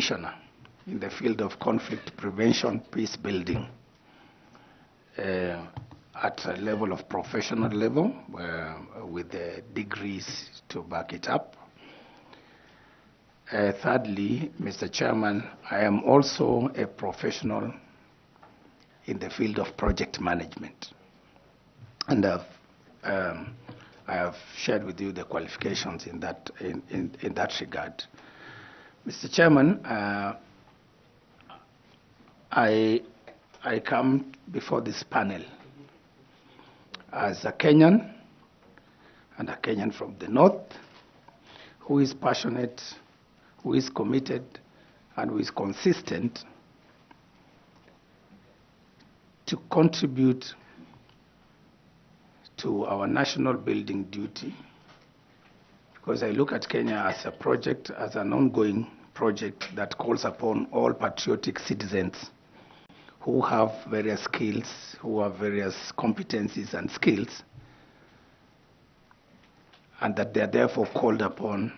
practitioner in the field of conflict prevention, peace building, at a level of professional level, with the degrees to back it up. Thirdly, Mr. Chairman, I am also a professional in the field of project management. And I have shared with you the qualifications in that regard. Mr. Chairman, I come before this panel as a Kenyan, and a Kenyan from the north, who is passionate, who is committed, and who is consistent to contribute to our national building duty, because I look at Kenya as a project, as an ongoing project that calls upon all patriotic citizens who have various skills, who have various competencies and skills, and that they are therefore called upon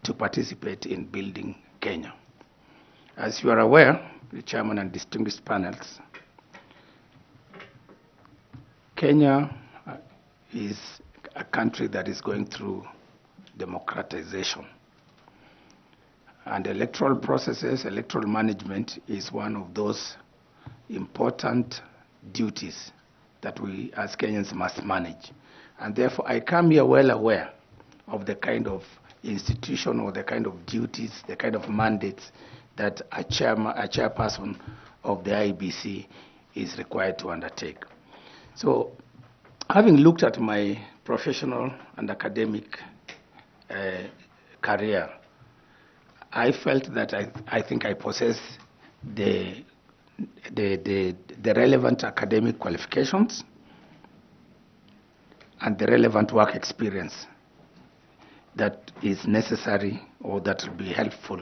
to participate in building Kenya. As you are aware, the chairman and distinguished panels, Kenya is a country that is going through democratization. And electoral processes, electoral management is one of those important duties that we as Kenyans must manage. And therefore, I come here well aware of the kind of institution or the kind of duties, the kind of mandates that a chairperson of the IEBC is required to undertake. So, having looked at my professional and academic career, I felt that I think I possess the relevant academic qualifications and the relevant work experience that is necessary or that will be helpful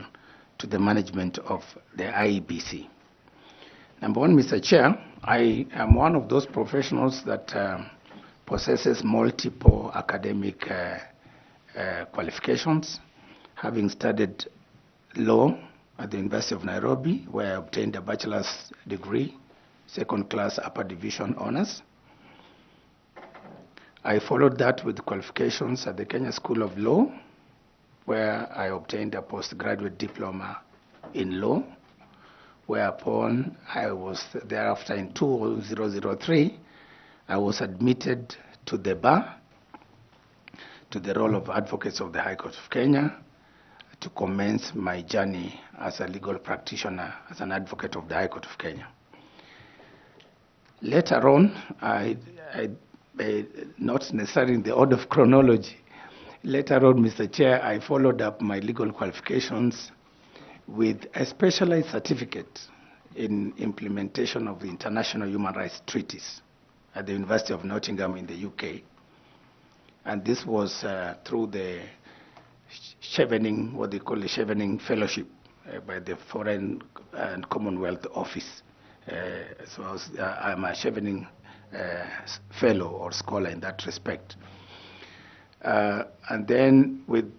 to the management of the IEBC. Number one, Mr. Chair, I am one of those professionals that possesses multiple academic qualifications, having studied law at the University of Nairobi, where I obtained a bachelor's degree, second class upper division honors. I followed that with qualifications at the Kenya School of Law, where I obtained a postgraduate diploma in law, whereupon I was thereafter in 2003, I was admitted to the bar, to the role of Advocates of the High Court of Kenya, to commence my journey as a legal practitioner, as an advocate of the High Court of Kenya. Later on, not necessarily in the order of chronology, later on, Mr. Chair, I followed up my legal qualifications with a specialized certificate in implementation of the international human rights treaties at the University of Nottingham in the UK. And this was through the Chevening, what they call the Chevening Fellowship by the Foreign and Commonwealth Office. So I'm a Chevening fellow or scholar in that respect. And then with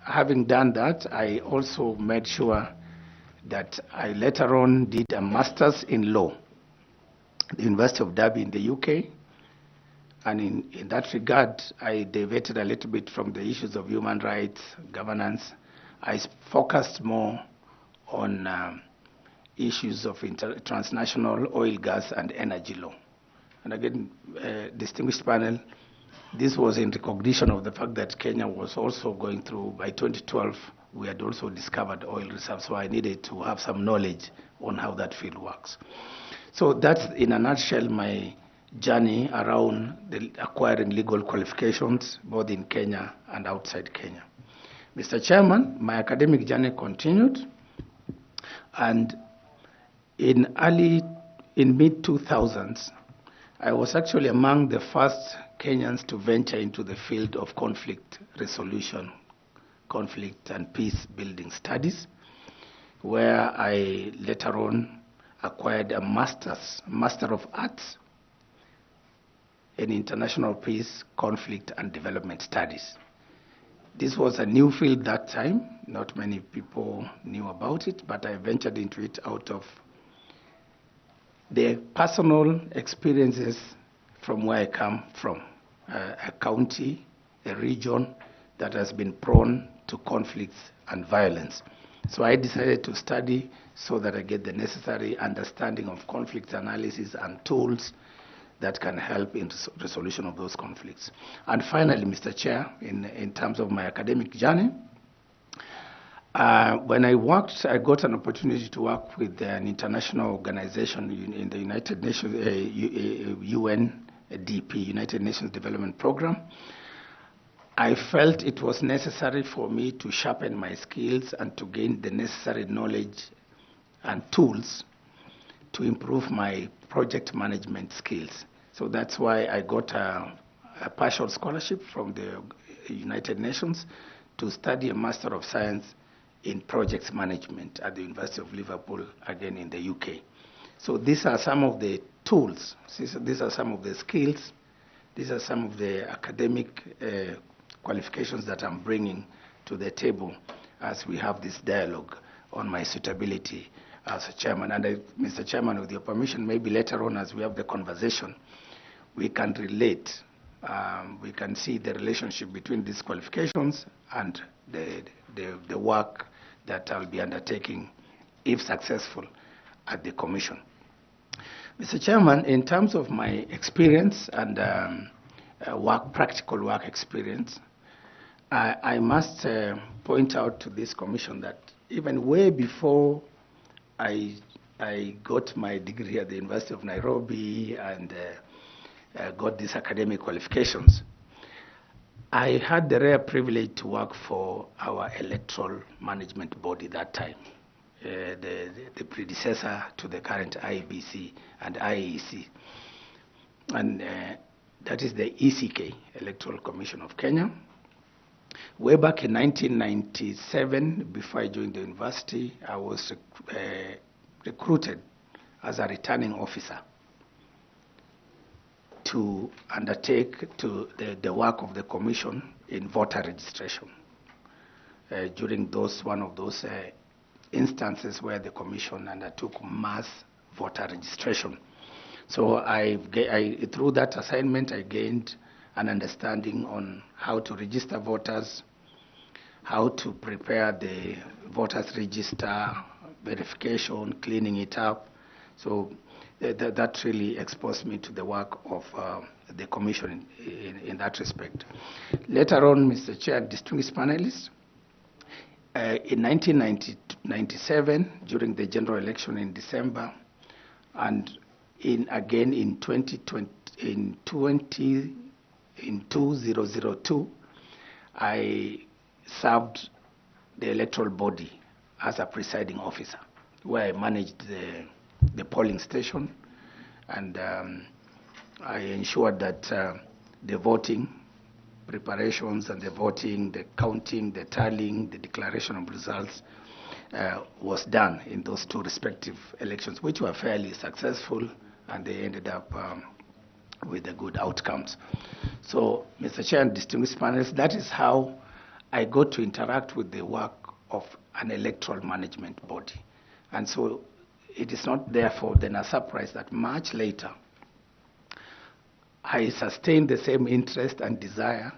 having done that, I also made sure that I later on did a master's in law at the University of Derby in the UK. And in that regard, I deviated a little bit from the issues of human rights, governance. I focused more on issues of transnational oil, gas, and energy law. And again, distinguished panel, this was in recognition of the fact that Kenya was also going through, by 2012, we had also discovered oil reserves, so I needed to have some knowledge on how that field works. So that's, in a nutshell, my journey around acquiring legal qualifications, both in Kenya and outside Kenya. Mr. Chairman, my academic journey continued, and in mid-2000s, I was actually among the first Kenyans to venture into the field of conflict resolution, conflict and peace building studies, where I later on acquired a Master of Arts in International Peace, Conflict and Development Studies. This was a new field that time. Not many people knew about it, but I ventured into it out of the personal experiences from where I come from, a county, a region that has been prone to conflicts and violence. So I decided to study so that I get the necessary understanding of conflict analysis and tools that can help in the resolution of those conflicts. And finally, Mr. Chair, in terms of my academic journey, when I got an opportunity to work with an international organization in the United Nations, UNDP, United Nations Development Program. I felt it was necessary for me to sharpen my skills and to gain the necessary knowledge and tools to improve my project management skills. So that's why I got a partial scholarship from the United Nations to study a Master of Science in Projects Management at the University of Liverpool, again in the UK. So these are some of the tools, these are some of the skills, these are some of the academic qualifications that I'm bringing to the table as we have this dialogue on my suitability as a chairman. And Mr. Chairman, with your permission, maybe later on as we have the conversation, we can relate, we can see the relationship between these qualifications and the work that I'll be undertaking, if successful, at the Commission. Mr. Chairman, in terms of my experience and practical work experience, I must point out to this Commission that even way before I got my degree at the University of Nairobi and got these academic qualifications, I had the rare privilege to work for our electoral management body that time, the predecessor to the current IEBC and IEC. And that is the ECK, Electoral Commission of Kenya. Way back in 1997, before I joined the university, I was recruited as a returning officer to undertake the work of the Commission in voter registration during one of those instances where the Commission undertook mass voter registration. So through that assignment, I gained an understanding on how to register voters, how to prepare the voters register, verification, cleaning it up. So that really exposed me to the work of the Commission in that respect. Later on, Mr. Chair, distinguished panelists, in 1997, during the general election in December, and again in 2002, I served the electoral body as a presiding officer, where I managed the polling station, and I ensured that the voting preparations and the voting, the counting, the tallying, the declaration of results was done in those two respective elections, which were fairly successful, and they ended up with the good outcomes. So, Mr. Chair and distinguished panelists, that is how I got to interact with the work of an electoral management body. And so it is not therefore then a surprise that much later I sustained the same interest and desire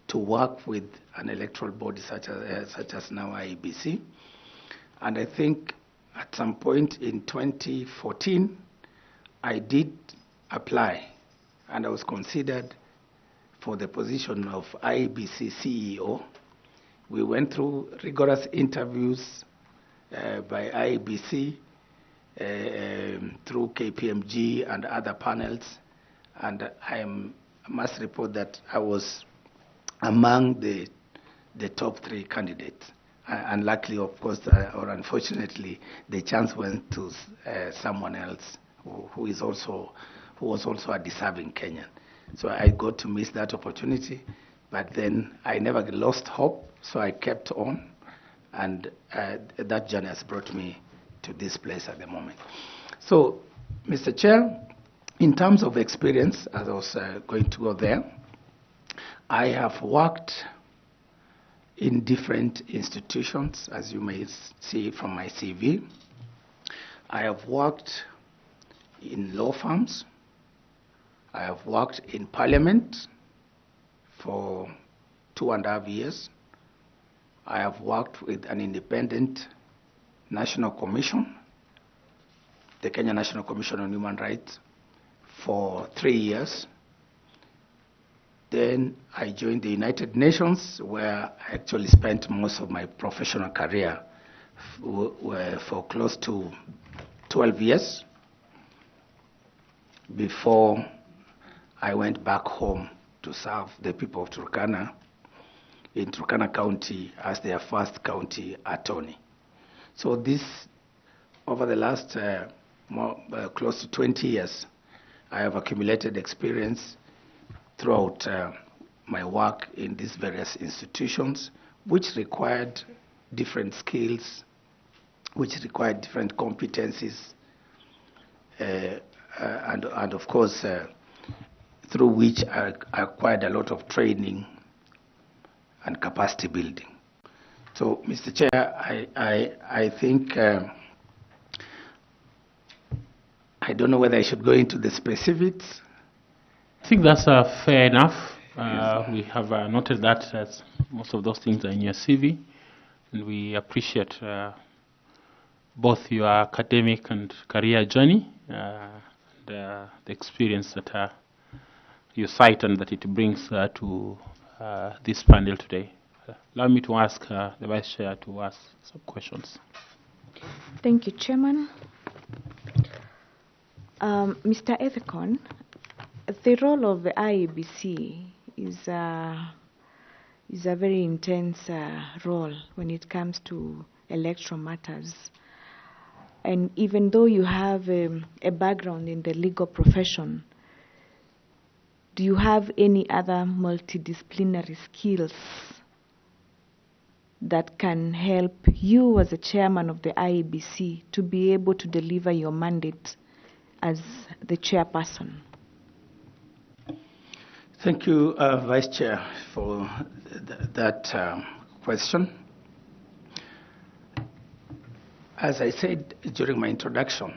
to work with an electoral body such as now IEBC. And I think at some point in 2014, I did apply, and I was considered for the position of IEBC CEO. We went through rigorous interviews by IEBC through KPMG and other panels, and I must report that I was among the top 3 candidates. Unluckily, of course, or unfortunately, the chance went to someone else who was also a deserving Kenyan. So I got to miss that opportunity, but then I never lost hope, so I kept on, and that journey has brought me to this place at the moment. So, Mr. Chair, in terms of experience, as I was going to go there, I have worked in different institutions, as you may see from my CV. I have worked in law firms. I have worked in Parliament for 2.5 years. I have worked with an independent national commission, the Kenya National Commission on Human Rights, for 3 years. Then I joined the United Nations, where I actually spent most of my professional career for close to 12 years before I went back home to serve the people of Turkana in Turkana County as their first county attorney. So this, over the last close to 20 years, I have accumulated experience throughout my work in these various institutions, which required different skills, which required different competencies, and of course, through which I acquired a lot of training and capacity building. So, Mr. Chair, I think, I don't know whether I should go into the specifics. I think that's fair enough. We have noted that most of those things are in your CV, and we appreciate both your academic and career journey, and the experience that you cite and that it brings to this panel today. Allow me to ask the Vice Chair to ask some questions. Thank you, Chairman. Mr. Ethicon, the role of the IEBC is a very intense role when it comes to electoral matters. And even though you have a background in the legal profession, do you have any other multidisciplinary skills that can help you as a chairman of the IEBC to be able to deliver your mandate as the chairperson? Thank you, Vice Chair, for that question. As I said during my introduction,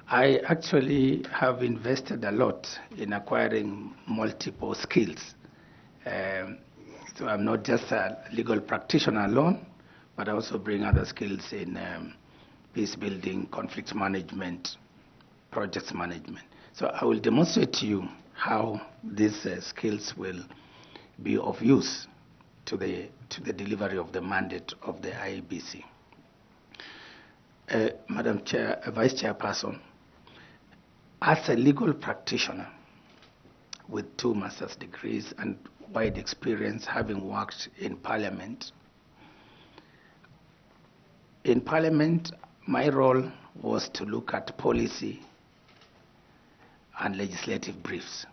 I actually have invested a lot in acquiring multiple skills. So I'm not just a legal practitioner alone, but I also bring other skills in peace building, conflict management, projects management. So I will demonstrate to you how these skills will be of use to the delivery of the mandate of the IEBC. Madam Chair, Vice Chairperson, as a legal practitioner with 2 master's degrees and wide experience having worked in Parliament, my role was to look at policy and legislative briefs.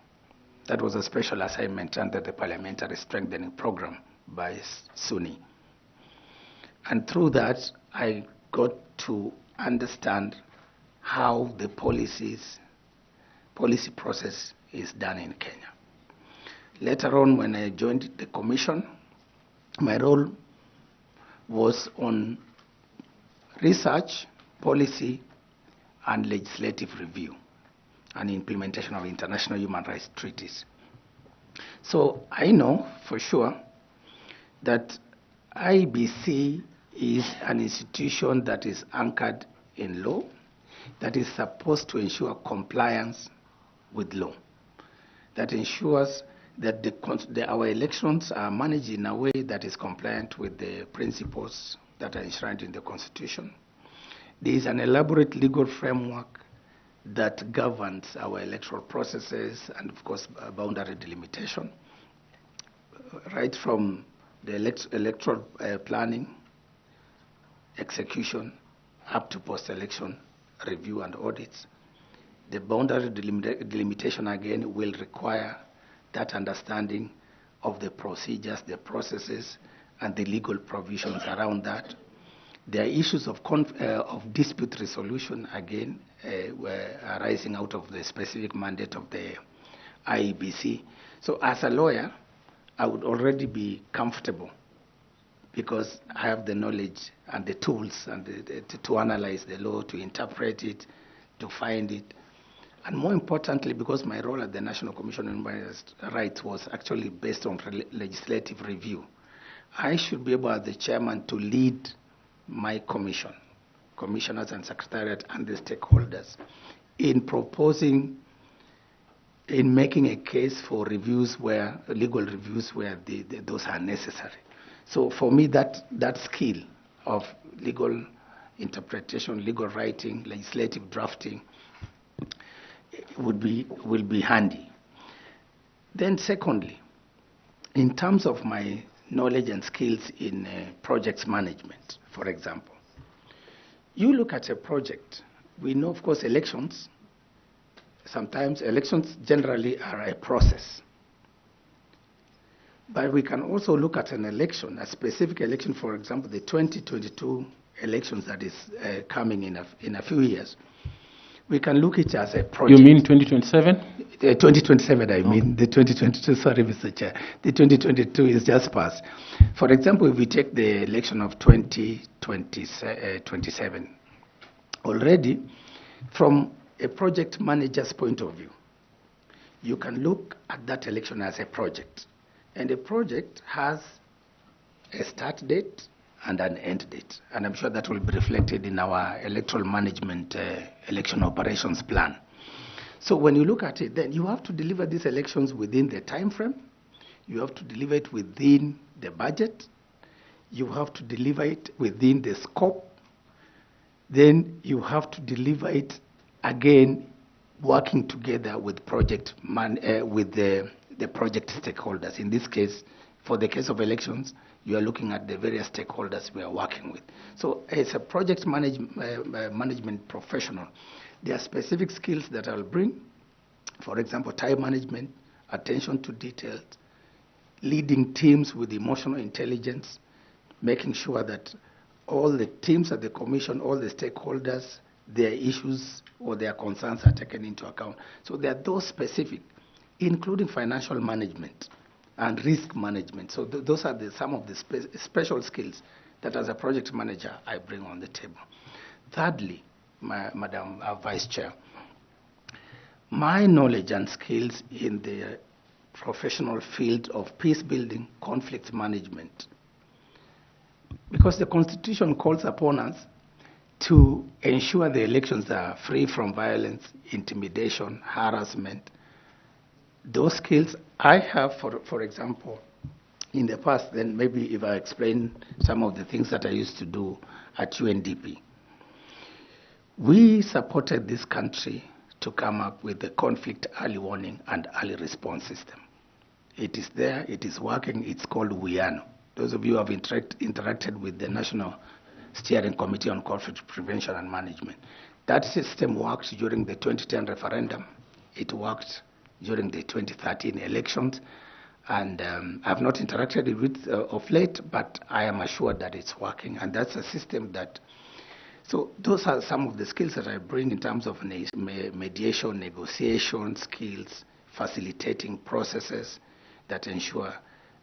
That was a special assignment under the Parliamentary Strengthening Program by SUNY. And through that, I got to understand how the policy process is done in Kenya. Later on, when I joined the Commission, my role was on research, policy, and legislative review and implementation of international human rights treaties. So I know for sure that IEBC is an institution that is anchored in law, that is supposed to ensure compliance with law, that ensures that our elections are managed in a way that is compliant with the principles that are enshrined in the Constitution. There is an elaborate legal framework that governs our electoral processes and, of course, boundary delimitation, right from the electoral planning, execution, up to post-election review and audits. The boundary delimitation, again, will require that understanding of the procedures, the processes, and the legal provisions around that. There are issues of dispute resolution, again, arising out of the specific mandate of the IEBC. So as a lawyer, I would already be comfortable because I have the knowledge and the tools and to analyze the law, to interpret it, to find it. And more importantly, because my role at the National Commission on Human Rights was actually based on legislative review, I should be able, as the chairman, to lead my commission, commissioners and secretariat and the stakeholders in proposing, in making a case for reviews where, legal reviews where those are necessary. So for me, that skill of legal interpretation, legal writing, legislative drafting will be handy. Then secondly, in terms of my knowledge and skills in projects management, for example, you look at a project, we know, of course, elections. Sometimes elections generally are a process. But we can also look at an election, a specific election, for example, the 2022 elections that is coming in a few years. We can look at it as a project. You mean 2027? 2027, I mean. The 2022, sorry, Mr. Chair. The 2022 is just past. For example, if we take the election of 2027, already from a project manager's point of view, you can look at that election as a project. And a project has a start date and an end date. And I'm sure that will be reflected in our electoral management election operations plan. So when you look at it, then you have to deliver these elections within the time frame. You have to deliver it within the budget. You have to deliver it within the scope. Then you have to deliver it again, working together with with the project stakeholders. In this case, for the case of elections, you are looking at the various stakeholders we are working with. So as a project management professional, there are specific skills that I'll bring. For example, time management, attention to detail, leading teams with emotional intelligence, making sure that all the teams at the commission, all the stakeholders, their issues or their concerns are taken into account. So there are those specific, including financial management and risk management. So those are some of the special skills that as a project manager I bring on the table. Thirdly, Madam Vice Chair, my knowledge and skills in the professional field of peace building, conflict management, because the Constitution calls upon us to ensure the elections are free from violence, intimidation, harassment. Those skills I have, for example, in the past, then maybe if I explain some of the things that I used to do at UNDP. We supported this country to come up with the conflict early warning and early response system. It is there, it is working, it's called WIANO. Those of you who have interacted with the National Steering Committee on Conflict Prevention and Management. That system worked during the 2010 referendum. It worked during the 2013 elections. And I've not interacted with of late, but I am assured that it's working. And that's a system that, so those are some of the skills that I bring in terms of mediation, negotiation skills, facilitating processes that ensure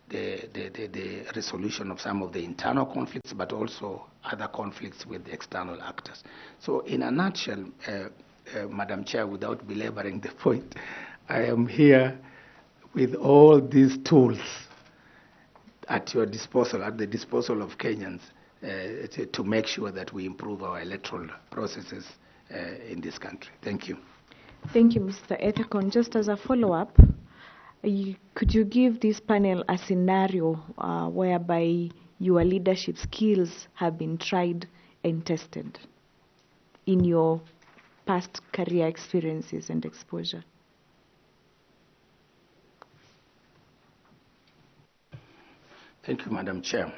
the resolution of some of the internal conflicts, but also other conflicts with the external actors. So in a nutshell, Madam Chair, without belaboring the point, I am here with all these tools at your disposal, at the disposal of Kenyans, to make sure that we improve our electoral processes in this country. Thank you. Thank you, Mr. Ethekon. Just as a follow-up, could you give this panel a scenario whereby your leadership skills have been tried and tested in your past career experiences and exposure? Thank you, Madam Chair.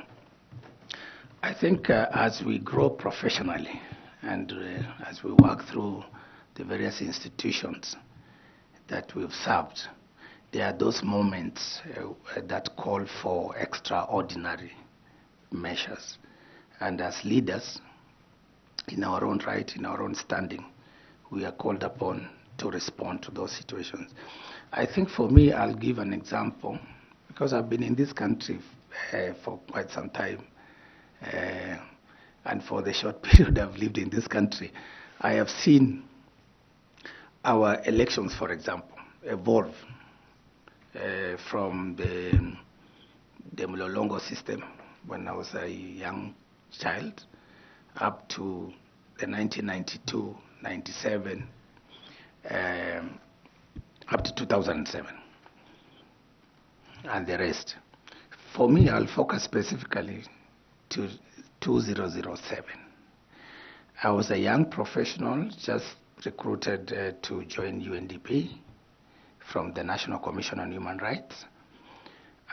I think as we grow professionally and as we work through the various institutions that we've served, there are those moments that call for extraordinary measures. And as leaders, in our own right, in our own standing, we are called upon to respond to those situations. I think for me, I'll give an example because I've been in this country for quite some time, and for the short period I've lived in this country, I have seen our elections, for example, evolve from the Mlolongo system when I was a young child up to the 1992, 97, up to 2007, and the rest. For me, I'll focus specifically to 2007. I was a young professional just recruited to join UNDP from the National Commission on Human Rights.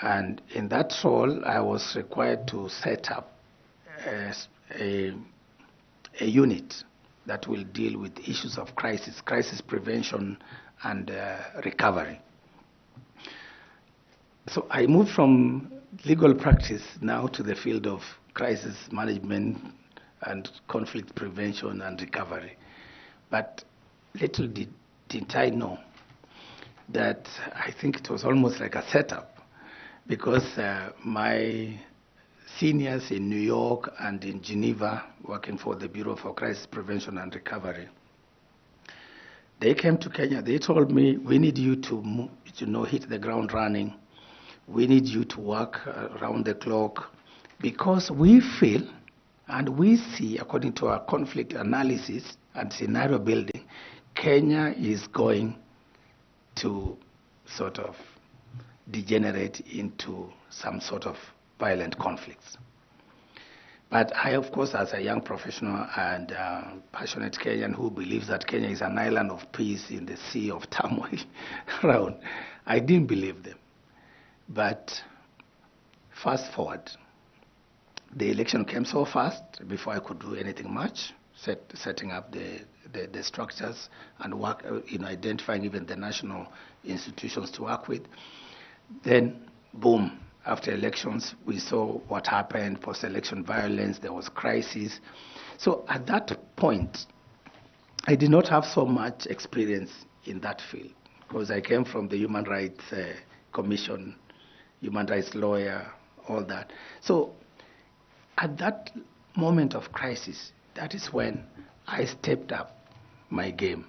And in that role, I was required to set up a unit that will deal with issues of crisis prevention and recovery. So I moved from legal practice now to the field of crisis management and conflict prevention and recovery. But little did I know that I think it was almost like a setup, because my seniors in New York and in Geneva, working for the Bureau for Crisis Prevention and Recovery, they came to Kenya. They told me, we need you to hit the ground running. We need you to work around the clock, because we feel and we see, according to our conflict analysis and scenario building, Kenya is going to sort of degenerate into some sort of violent conflicts. But I, of course, as a young professional and passionate Kenyan who believes that Kenya is an island of peace in the sea of turmoil around, I didn't believe them. But fast forward, the election came so fast before I could do anything much, setting up the structures and work in identifying even the national institutions to work with. Then, boom, after elections, we saw what happened, post-election violence, there was crisis. So at that point, I did not have so much experience in that field, because I came from the Human Rights Commission, human rights lawyer, all that. So at that moment of crisis, that is when I stepped up my game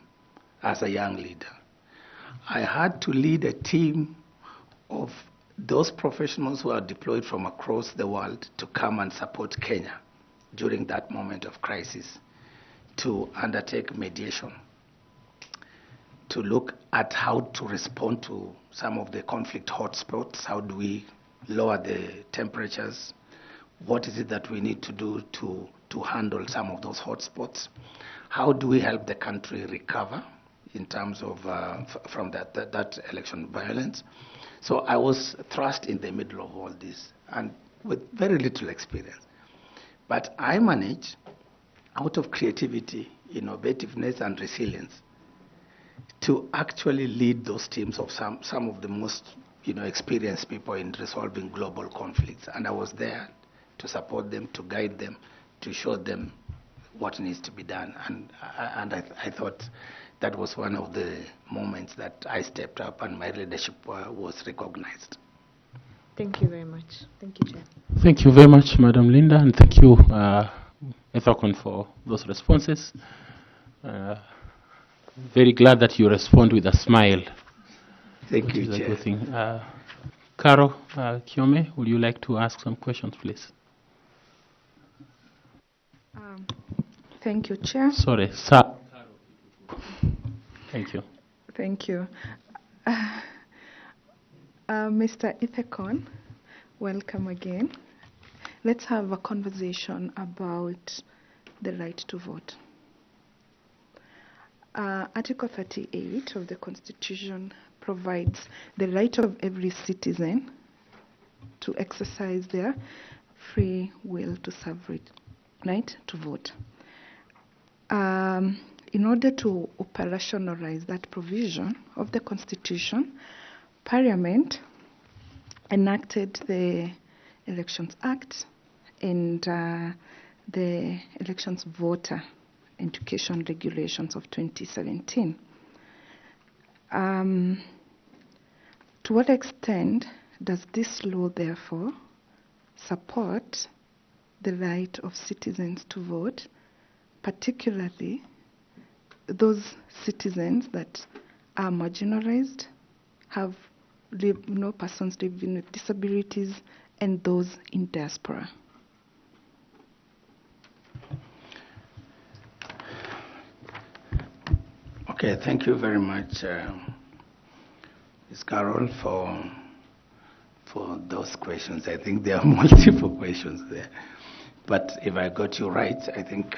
as a young leader. I had to lead a team of those professionals who are deployed from across the world to come and support Kenya during that moment of crisis, to undertake mediation, to look at how to respond to some of the conflict hotspots. How do we lower the temperatures? What is it that we need to do to handle some of those hotspots? How do we help the country recover in terms of from that election violence? So I was thrust in the middle of all this, and with very little experience. But I managed, out of creativity, innovativeness, and resilience, to actually lead those teams of some of the most experienced people in resolving global conflicts. And I was there to support them, to guide them, to show them what needs to be done. And I thought that was one of the moments that I stepped up and my leadership was recognized. Thank you very much. Thank you, Chair. Thank you very much, Madam Linda, and thank you, Ethokon, for those responses. Very glad that you respond with a smile. Thank you, Chair. A good thing. Caro Kiome, would you like to ask some questions, please? Thank you, Chair. Sorry, sir. Thank you. Thank you. Mr. Ethekon, welcome again. Let's have a conversation about the right to vote. Article 38 of the Constitution provides the right of every citizen to exercise their free will to suffrage, right, to vote. In order to operationalize that provision of the Constitution, Parliament enacted the Elections Act and the Elections Voter Education Regulations of 2017. To what extent does this law therefore support the right of citizens to vote, particularly those citizens that are marginalized, have persons living with disabilities, and those in diaspora? Okay, thank you very much, Ms. Carol, for those questions. I think there are multiple questions there. But if I got you right, I think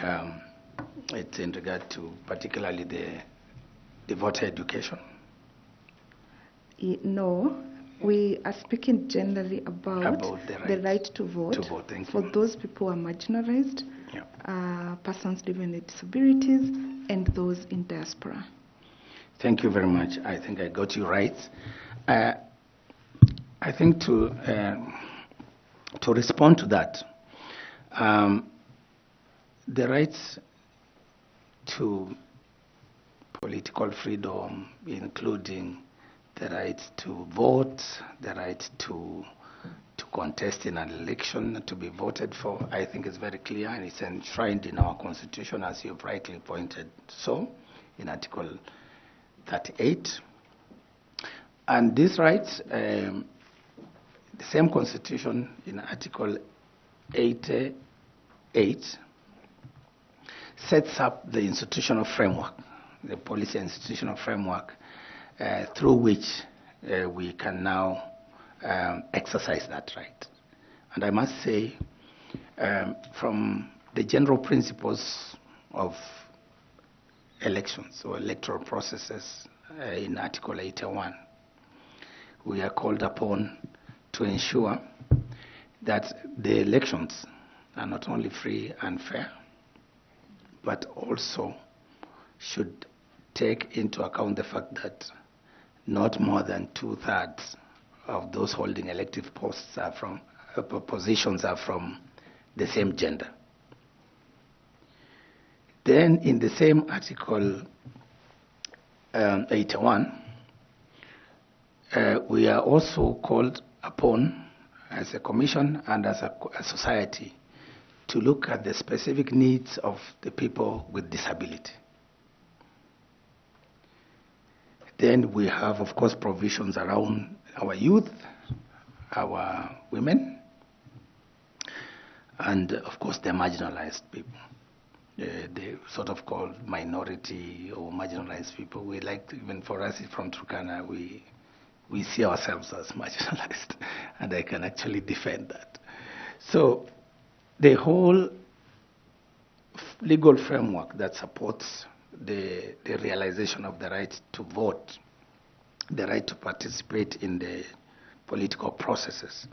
it's in regard to particularly the voter education. No, we are speaking generally about the right to vote, for those people who are marginalized, persons living with disabilities, and those in diaspora. Thank you very much. I think I got you right. I think to respond to that, the rights to political freedom, including the right to vote, the right to contest in an election, to be voted for, I think is very clear, and it's enshrined in our Constitution, as you've rightly pointed so, in Article 38. And these rights, the same Constitution in Article 88 sets up the institutional framework, the policy institutional framework through which we can now exercise that right. And I must say, from the general principles of elections or electoral processes in Article 81, we are called upon to ensure that the elections are not only free and fair, but also should take into account the fact that not more than 2/3 of those holding elective posts are from positions are from the same gender. Then in the same Article 81, we are also called upon as a commission and as a society to look at the specific needs of the people with disability. Then we have, of course, provisions around our youth, our women, and, of course, the marginalized people. The sort of called minority or marginalized people. We like to, even for us from Turkana, we see ourselves as marginalized, and I can actually defend that. So the whole legal framework that supports the realization of the right to vote, the right to participate in the political processes.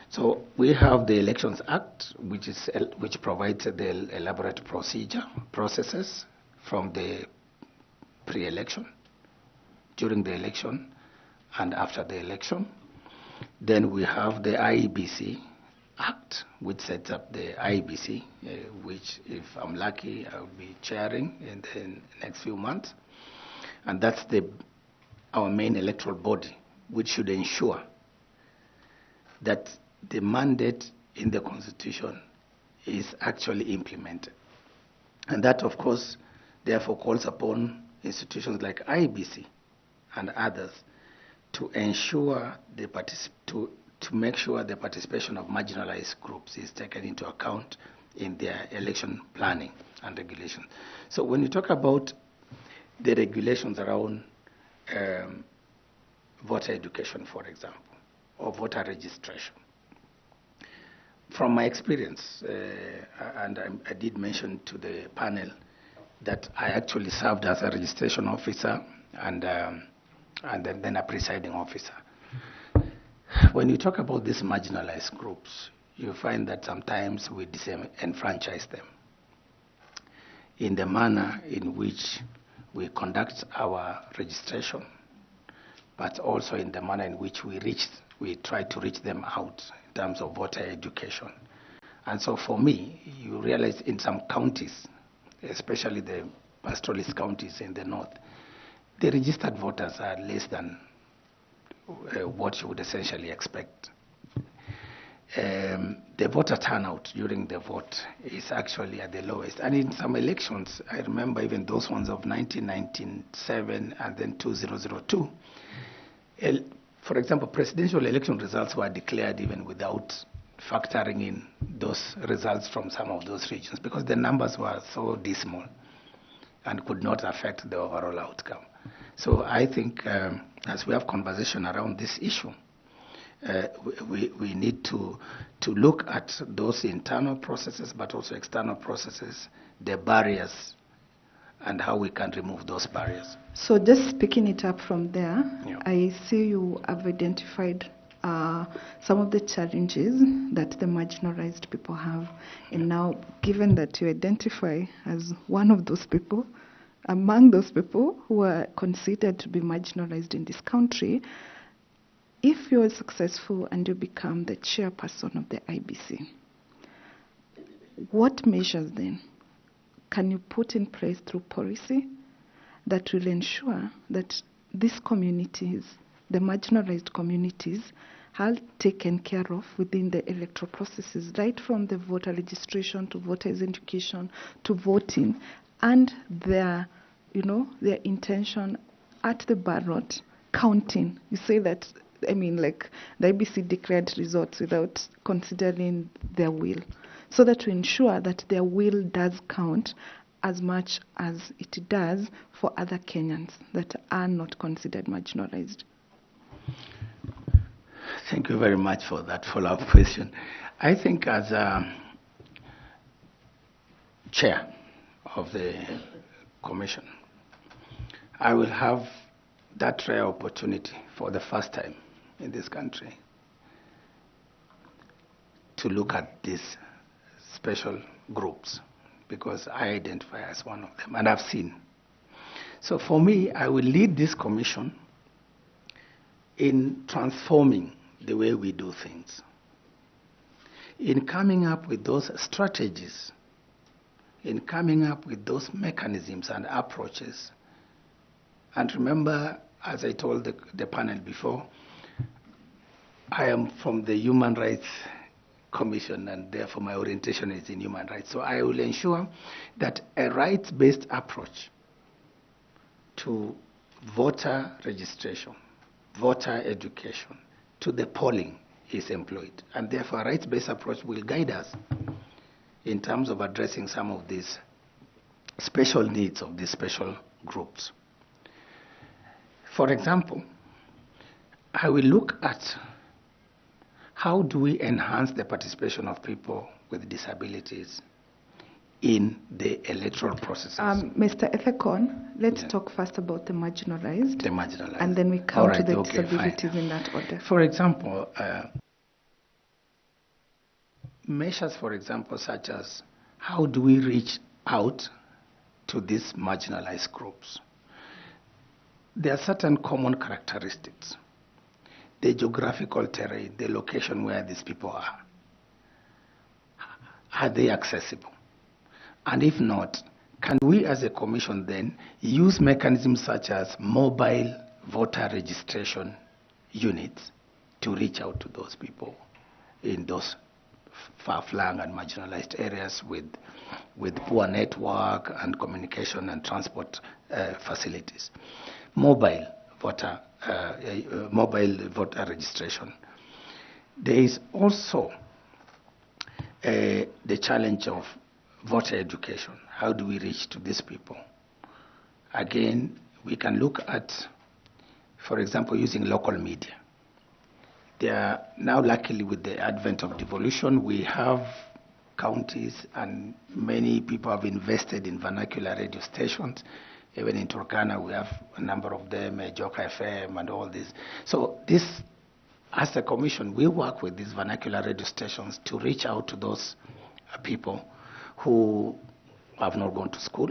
So we have the Elections Act, which provides the elaborate processes from the pre-election, during the election, and after the election. Then we have the IEBC Act, which sets up the IEBC, which, if I'm lucky, I'll be chairing in the next few months. And that's our main electoral body, which should ensure that the mandate in the Constitution is actually implemented. And that, of course, therefore calls upon institutions like IEBC and others to ensure to make sure the participation of marginalized groups is taken into account in their election planning and regulation. So when you talk about the regulations around voter education, for example, or voter registration, from my experience, and I did mention to the panel that I actually served as a registration officer and then a presiding officer. When you talk about these marginalized groups, you find that sometimes we disenfranchise them in the manner in which we conduct our registration, but also in the manner in which we try to reach them out in terms of voter education. And so for me, you realize in some counties, especially the pastoralist counties in the north, the registered voters are less than what you would essentially expect. The voter turnout during the vote is actually at the lowest. And in some elections, I remember even those ones of 1997 and then 2002, for example, presidential election results were declared even without factoring in those results from some of those regions because the numbers were so dismal and could not affect the overall outcome. So I think as we have conversation around this issue, we need to look at those internal processes but also external processes, the barriers, and how we can remove those barriers. So just picking it up from there, Yeah. I see you have identified some of the challenges that the marginalized people have. And now, given that you identify as one of those people, among those people who are considered to be marginalized in this country, if you are successful and you become the chairperson of the IBC, what measures then can you put in place through policy that will ensure that these communities, the marginalized communities, are taken care of within the electoral processes, right from the voter registration to voters' education to voting, and their intention at the ballot counting? You say that, the IBC declared results without considering their will, so that to ensure that their will does count as much as it does for other Kenyans that are not considered marginalized. Thank you very much for that follow-up question. I think as chair of the commission, I will have that rare opportunity for the first time in this country to look at these special groups, because I identify as one of them and I've seen. So for me, I will lead this commission in transforming the way we do things, in coming up with those strategies, in coming up with those mechanisms and approaches. And remember, as I told the panel before, I am from the Human Rights Commission, and therefore my orientation is in human rights. So I will ensure that a rights-based approach to voter registration, voter education, to the polling is employed. And therefore a rights-based approach will guide us in terms of addressing some of these special needs of these special groups. For example, I will look at how do we enhance the participation of people with disabilities in the electoral processes. Mr. Ethekon, let's talk first about the marginalized. The marginalized. And then we come to the disabilities fine. in that order. For example, measures, for example, such as how do we reach out to these marginalized groups? There are certain common characteristics. The geographical terrain, the location where these people are. Are they accessible? And if not, can we as a commission then use mechanisms such as mobile voter registration units to reach out to those people in those far-flung and marginalized areas with poor network and communication and transport facilities? Mobile voter registration. There is also the challenge of voter education. How do we reach to these people? Again, we can look at, for example, using local media. There are now, luckily, with the advent of devolution, we have counties and many people have invested in vernacular radio stations. Even in Turkana, we have a number of them, Joka FM and all this. So this, as a commission, we work with these vernacular radio stations to reach out to those people who have not gone to school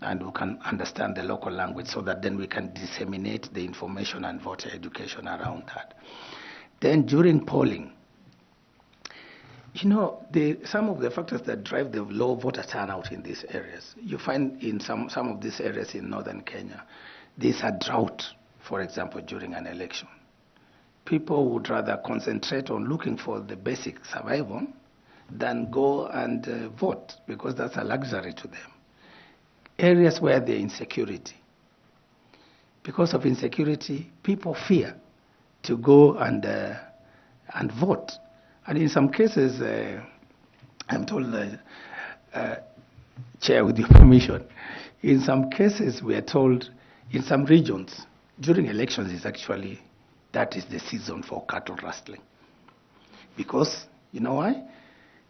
and who can understand the local language, so that then we can disseminate the information and voter education around that. Then during polling, some of the factors that drive the low voter turnout in these areas, you find in some of these areas in northern Kenya, there's a drought, for example, during an election. people would rather concentrate on looking for the basic survival than go and vote, because that's a luxury to them. Areas where there is insecurity. Because of insecurity, people fear to go and vote. And in some cases, I'm told, Chair, with your permission, in some cases we are told, in some regions, during elections is actually, that is the season for cattle rustling. Because, you know why?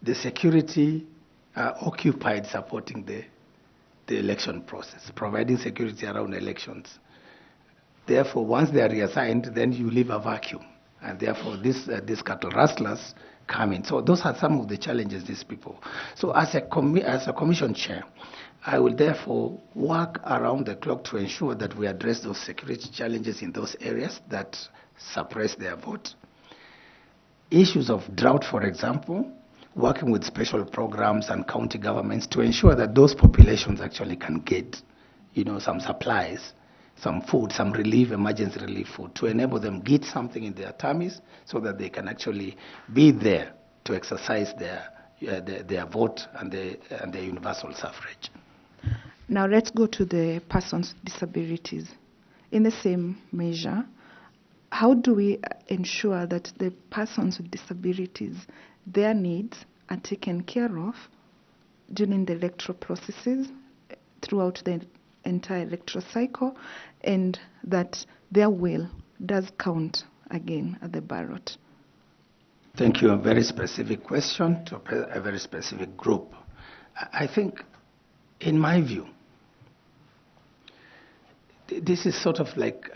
The security are occupied supporting the election process, providing security around elections. Therefore, once they are reassigned, then you leave a vacuum. And therefore, these cattle rustlers come in. So those are some of the challenges these people. So as a commission chair, I will therefore work around the clock to ensure that we address those security challenges in those areas that suppress their vote. Issues of drought, for example, working with special programs and county governments to ensure that those populations actually can get, some supplies, some food, some relief, emergency relief food, to enable them get something in their tummies so that they can actually be there to exercise their vote and their universal suffrage. Now let's go to the persons with disabilities. In the same measure, how do we ensure that the persons with disabilities, their needs are taken care of during the electoral processes throughout the entire electoral cycle, and that their will does count again at the ballot? Thank you. A very specific question to a very specific group. I think, in my view, this is sort of like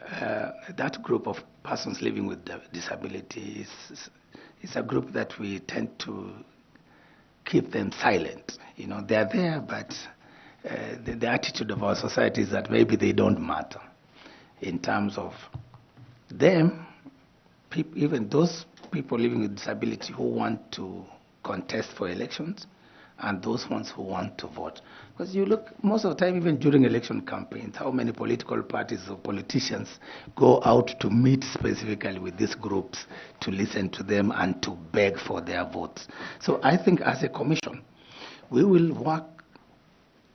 that group of persons living with disabilities is a group that we tend to keep them silent. They're there, but the attitude of our society is that maybe they don't matter in terms of them, even those people living with disability who want to contest for elections and those ones who want to vote. Because you look, most of the time, even during election campaigns, how many political parties or politicians go out to meet specifically with these groups to listen to them and to beg for their votes. So I think as a commission, we will work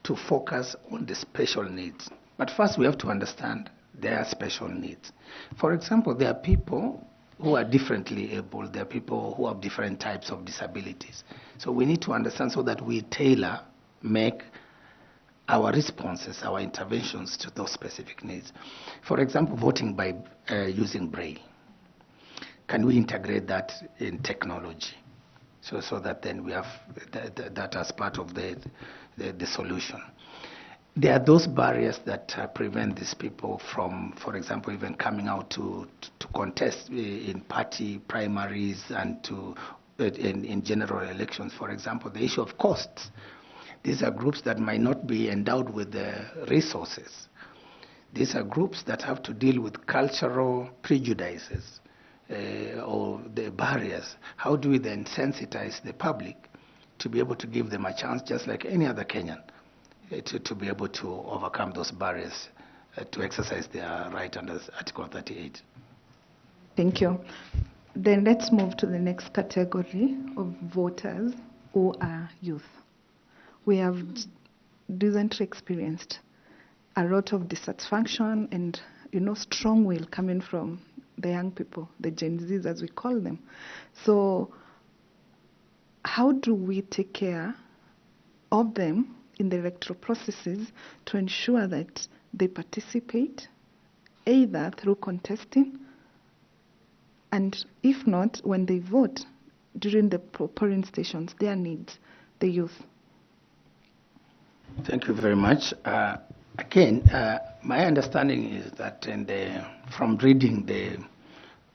to focus on the special needs. But first we have to understand their special needs. For example, there are people who are differently able, there are people who have different types of disabilities. So we need to understand so that we make our responses, our interventions to those specific needs. For example, voting by using Braille. Can we integrate that in technology? So that then we have that as part of the solution. There are those barriers that prevent these people from, for example, even coming out to contest in party primaries and in general elections. For example, the issue of costs. These are groups that might not be endowed with the resources. These are groups that have to deal with cultural prejudices or the barriers. How do we then sensitize the public to be able to give them a chance, just like any other Kenyan, to be able to overcome those barriers to exercise their right under Article 38. Thank you. Then let's move to the next category of voters who are youth. We have recently experienced a lot of dissatisfaction and, strong will coming from the young people, the Gen Zs as we call them. So how do we take care of them in the electoral processes to ensure that they participate either through contesting, and if not, when they vote during the polling stations, their needs, the youth? Thank you very much. Again, my understanding is that from reading the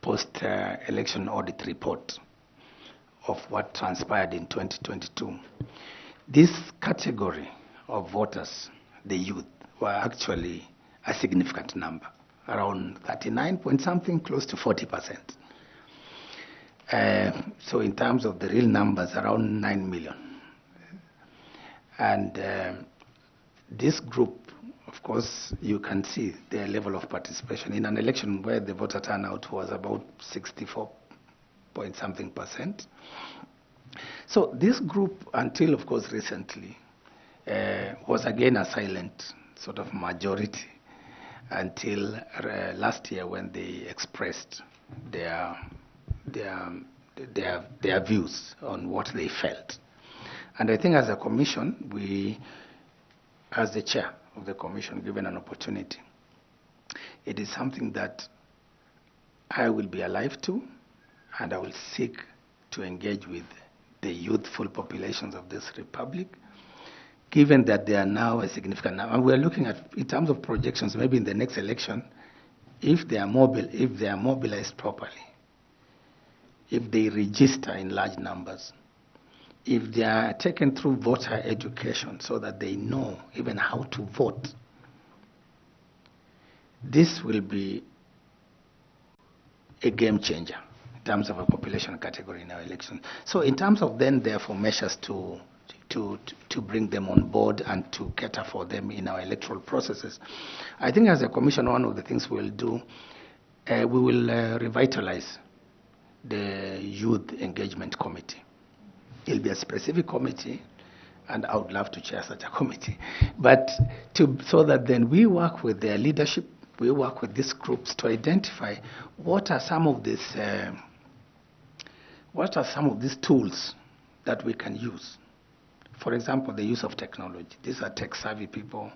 post-election audit report of what transpired in 2022, this category of voters, the youth, were actually a significant number, around 39 point something, close to 40%. So in terms of the real numbers, around 9 million. And this group of course, you can see their level of participation in an election where the voter turnout was about 64 point something percent. So this group, until of course recently, was again a silent sort of majority until last year when they expressed their views on what they felt. And I think as a commission, we, as the chair of the commission, given an opportunity, it is something that I will be alive to, and I will seek to engage with the youthful populations of this republic, given that they are now a significant number. And we are looking at, in terms of projections, maybe in the next election, if they are mobilized properly, if they register in large numbers, if they are taken through voter education so that they know even how to vote, this will be a game changer in terms of a population category in our election. So in terms of then, therefore, measures to bring them on board and to cater for them in our electoral processes, I think as a commission, one of the things we'll do, we will revitalize the Youth Engagement Committee. It'll be a specific committee, and I would love to chair such a committee. But so that then we work with their leadership, we work with these groups to identify what are some of these tools that we can use. For example, the use of technology. These are tech-savvy people.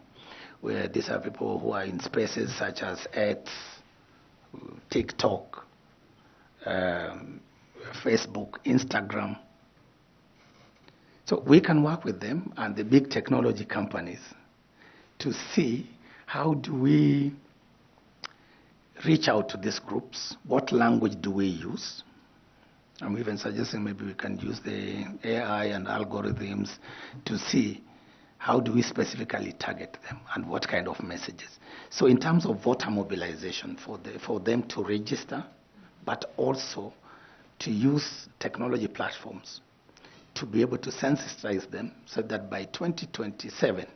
These are people who are in spaces such as X, TikTok, Facebook, Instagram. So we can work with them and the big technology companies to see how do we reach out to these groups, what language do we use. I'm even suggesting maybe we can use the AI and algorithms to see how do we specifically target them and what kind of messages. So in terms of voter mobilization for them to register, but also to use technology platforms to be able to sensitize them so that by 2027,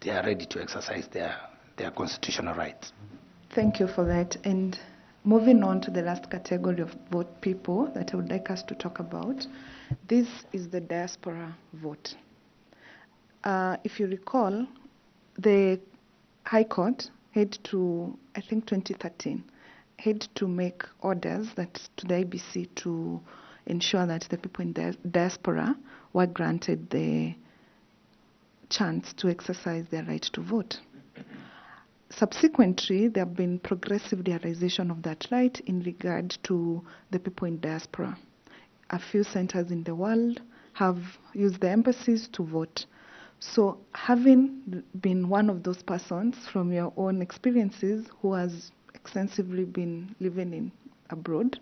they are ready to exercise their constitutional rights. Thank you for that. And moving on to the last category of vote people that I would like us to talk about, this is the diaspora vote. If you recall, the High Court had to, I think 2013, had to make orders that to the IEBC to ensure that the people in diaspora were granted the chance to exercise their right to vote. Subsequently, there have been progressive realization of that right in regard to the people in diaspora. A few centers in the world have used the embassies to vote. So having been one of those persons from your own experiences who has extensively been living in abroad,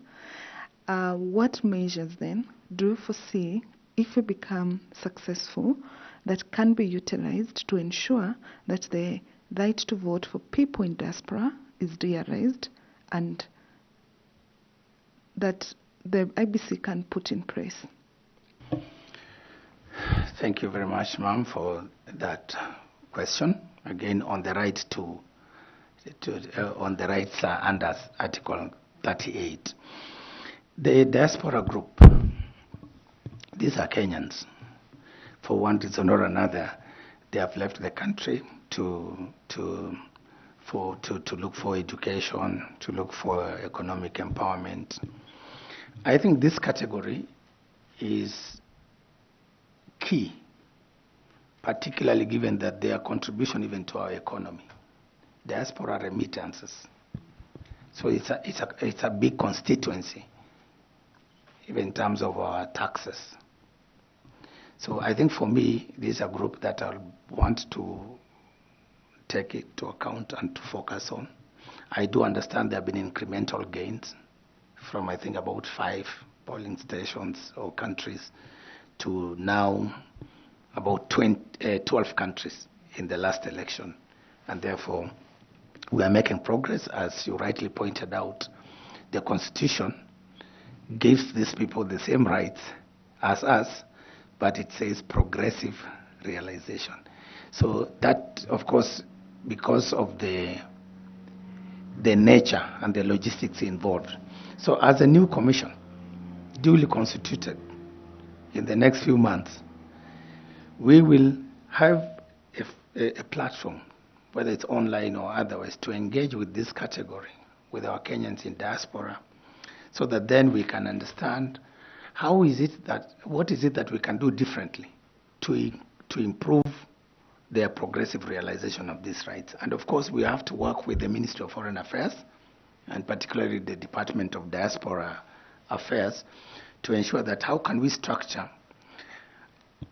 what measures then do you foresee, if we become successful, that can be utilized to ensure that the right to vote for people in diaspora is realized and that the IEBC can put in place? Thank you very much, ma'am, for that question. Again, on the right on the rights under Article 38. The diaspora group, these are Kenyans. For one reason or another, they have left the country to look for education, to look for economic empowerment. I think this category is key, particularly given that their contribution even to our economy. Diaspora remittances. So it's a big constituency, even in terms of our taxes. So I think for me, this is a group that I want to take it to account and to focus on. I do understand there have been incremental gains from, I think, about 5 polling stations or countries to now about 12 countries in the last election. And therefore, we are making progress. As you rightly pointed out, the Constitution gives these people the same rights as us, but it says progressive realization. So that, of course, because of the nature and the logistics involved. So as a new commission, duly constituted in the next few months, we will have a platform, whether it's online or otherwise, to engage with this category, with our Kenyans in diaspora, so that then we can understand what is it that we can do differently to improve their progressive realization of these rights. And of course, we have to work with the Ministry of Foreign Affairs, and particularly the Department of Diaspora Affairs, to ensure that how can we structure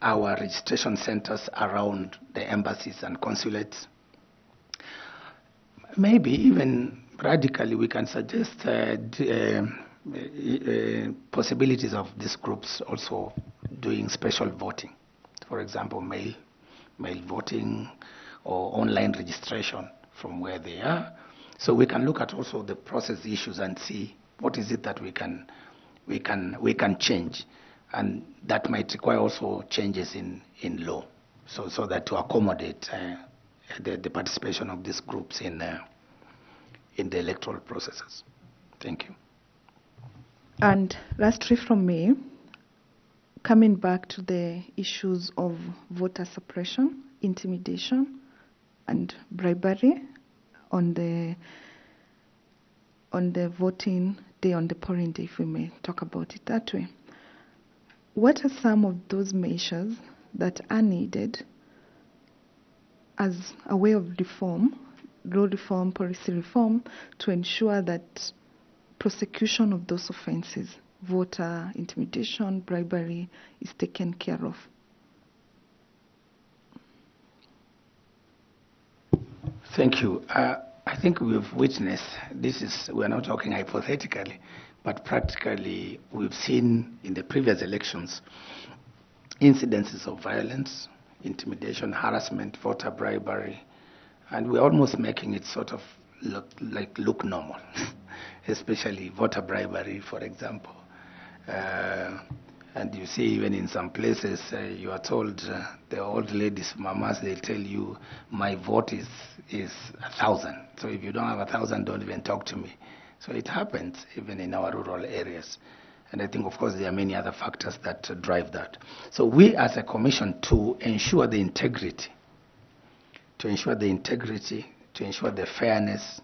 our registration centers around the embassies and consulates. Maybe even radically we can suggest possibilities of these groups also doing special voting. For example, mail voting or online registration from where they are. So we can look at also the process issues and see what is it that we can change. And that might require also changes in law, so that to accommodate the participation of these groups in the electoral processes. Thank you. And lastly from me, coming back to the issues of voter suppression, intimidation, and bribery on the voting day, on the polling day, if we may talk about it that way. What are some of those measures that are needed as a way of reform, law reform, policy reform, to ensure that prosecution of those offenses, voter intimidation, bribery, is taken care of? Thank you. I think we've witnessed, we're not talking hypothetically, but practically we've seen in the previous elections incidences of violence, intimidation, harassment, voter bribery, and we're almost making it sort of look normal, especially voter bribery, for example. And you see even in some places you are told, the old ladies, mamas, they'll tell you, my vote is 1,000. So if you don't have 1,000, don't even talk to me. So it happens even in our rural areas. And I think, of course, there are many other factors that drive that. So we as a commission, to ensure the integrity, to ensure the fairness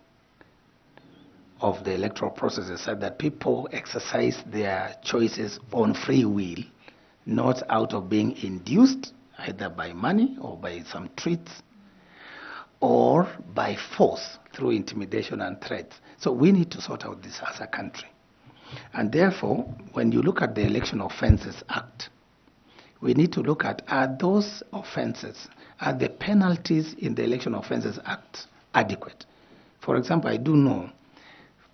of the electoral processes, so that people exercise their choices on free will, not out of being induced either by money or by some treats or by force through intimidation and threats. So we need to sort out this as a country. And therefore, when you look at the Election Offences Act, we need to look at, are those offences, are the penalties in the Election Offences Act adequate? For example, I do know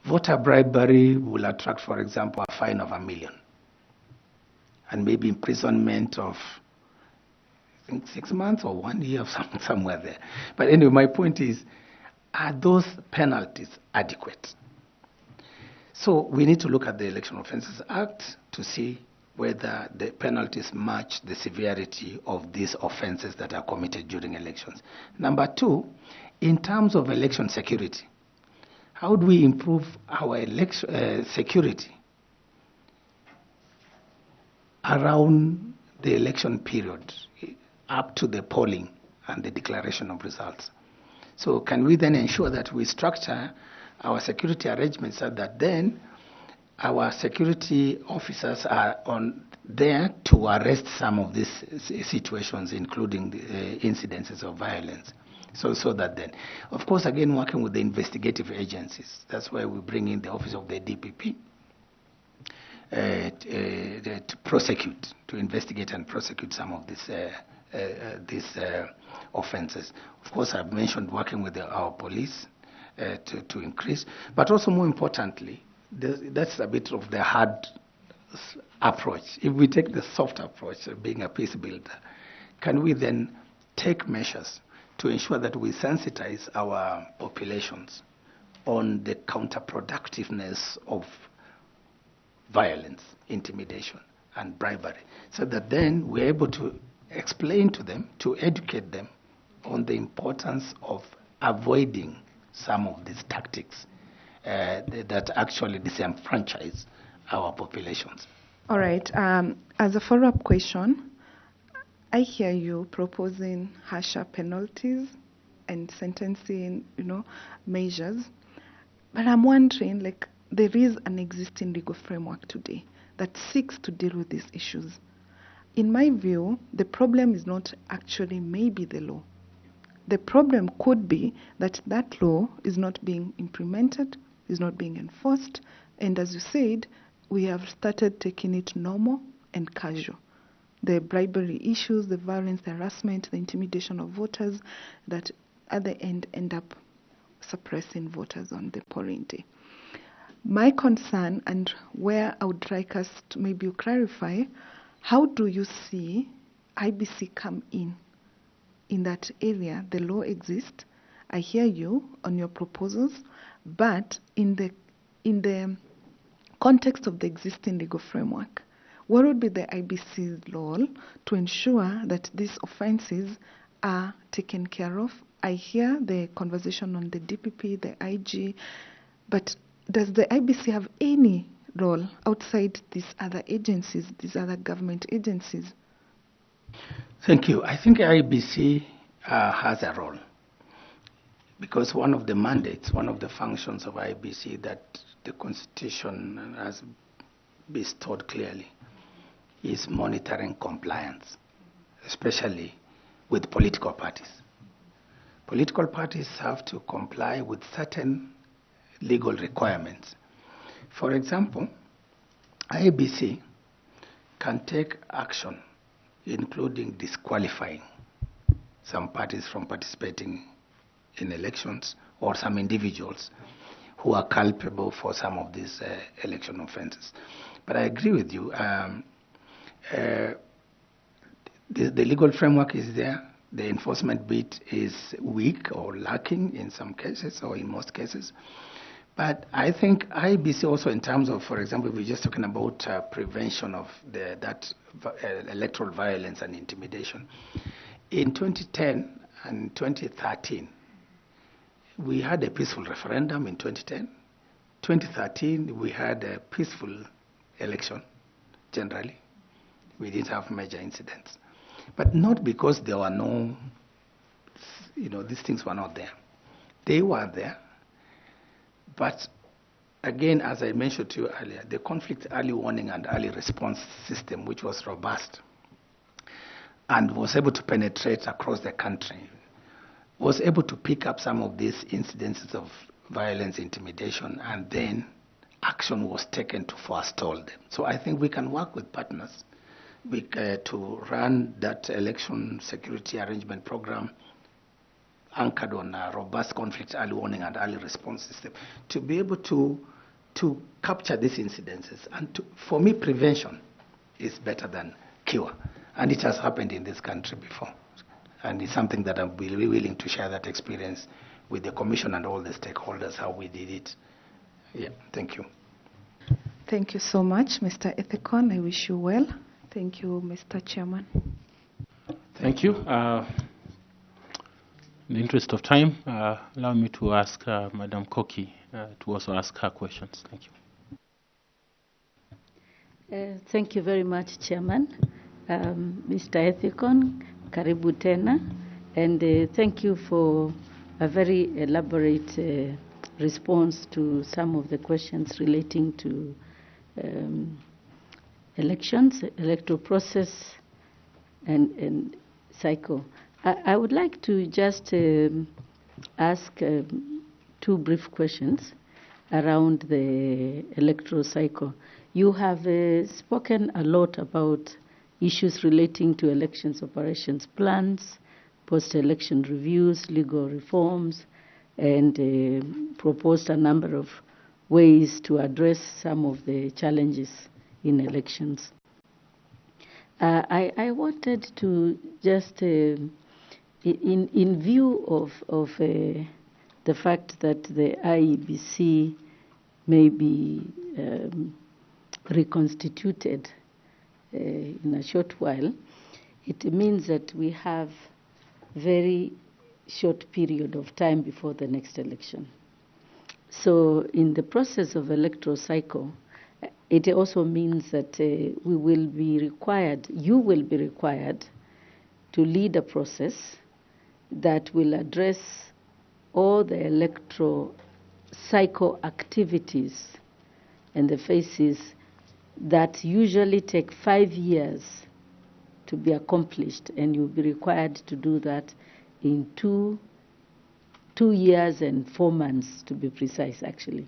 voter bribery will attract, for example, a fine of $1 million and maybe imprisonment of, I think, 6 months or 1 year, somewhere there. But anyway, my point is, are those penalties adequate? So we need to look at the Election Offences Act to see whether the penalties match the severity of these offences that are committed during elections. Number two, in terms of election security, how do we improve our election security around the election period, up to the polling and the declaration of results? So can we then ensure that we structure our security arrangements so that then our security officers are there to arrest some of these situations, including the incidences of violence? So that then, of course, again, working with the investigative agencies. That's why we bring in the office of the DPP to prosecute, to investigate and prosecute some of these offenses. Of course, I've mentioned working with our police to increase, but also more importantly, that's a bit of the hard approach. If we take the soft approach of being a peace builder, can we then take measures to ensure that we sensitize our populations on the counterproductiveness of violence, intimidation, and bribery, so that then we're able to explain to them, to educate them on the importance of avoiding some of these tactics that actually disenfranchise our populations. All right. As a follow-up question, I hear you proposing harsher penalties and sentencing, measures. But I'm wondering, there is an existing legal framework today that seeks to deal with these issues. In my view, the problem is not actually maybe the law. The problem could be that that law is not being implemented, is not being enforced, and as you said, we have started taking it normal and casual. The bribery issues, the violence, the harassment, the intimidation of voters that at the end up suppressing voters on the polling day. My concern, and where I would like us to maybe clarify, how do you see IBC come in that area? The law exists. I hear you on your proposals, but in the context of the existing legal framework, what would be the IBC's role to ensure that these offenses are taken care of? I hear the conversation on the DPP, the IG, but does the IBC have any role outside these other agencies, these other government agencies? Thank you. I think IBC has a role, because one of the mandates, one of the functions of IBC that the Constitution has bestowed clearly is monitoring compliance, especially with political parties. Political parties have to comply with certain legal requirements. For example, IBC can take action, including disqualifying some parties from participating in elections, or some individuals who are culpable for some of these election offenses. But I agree with you. The legal framework is there. The enforcement bit is weak or lacking in some cases, or in most cases. But I think IBC also, in terms of, for example, we're just talking about prevention of that electoral violence and intimidation. In 2010 and 2013, we had a peaceful referendum in 2010. 2013, we had a peaceful election, generally. We didn't have major incidents. But not because there were no, these things were not there. They were there. But again, as I mentioned to you earlier, the conflict early warning and early response system, which was robust and was able to penetrate across the country, was able to pick up some of these incidences of violence, intimidation, and then action was taken to forestall them. So I think we can work with partners to run that election security arrangement program anchored on a robust conflict early warning and early response system, to be able to capture these incidences. And for me, prevention is better than cure. And it has happened in this country before. And it's something that I'm really willing to share that experience with the Commission and all the stakeholders, how we did it. Yeah, thank you. Thank you so much, Mr. Ethicon. I wish you well. Thank you, Mr. Chairman. Thank you. In the interest of time, allow me to ask Madam Koki to also ask her questions. Thank you. Thank you very much, Chairman. Mr. Ethicon, karibu tena, and thank you for a very elaborate response to some of the questions relating to elections, electoral process, and cycle. I would like to just ask two brief questions around the electoral cycle. You have spoken a lot about issues relating to elections operations plans, post-election reviews, legal reforms, and proposed a number of ways to address some of the challenges in elections. I wanted to just, in view of the fact that the IEBC may be reconstituted in a short while, it means that we have very short period of time before the next election. So in the process of electoral cycle, it also means that we will be required, you will be required to lead a process that will address all the electoral cycle activities and the phases that usually take 5 years to be accomplished, and you'll be required to do that in 2 years and 4 months, to be precise, actually.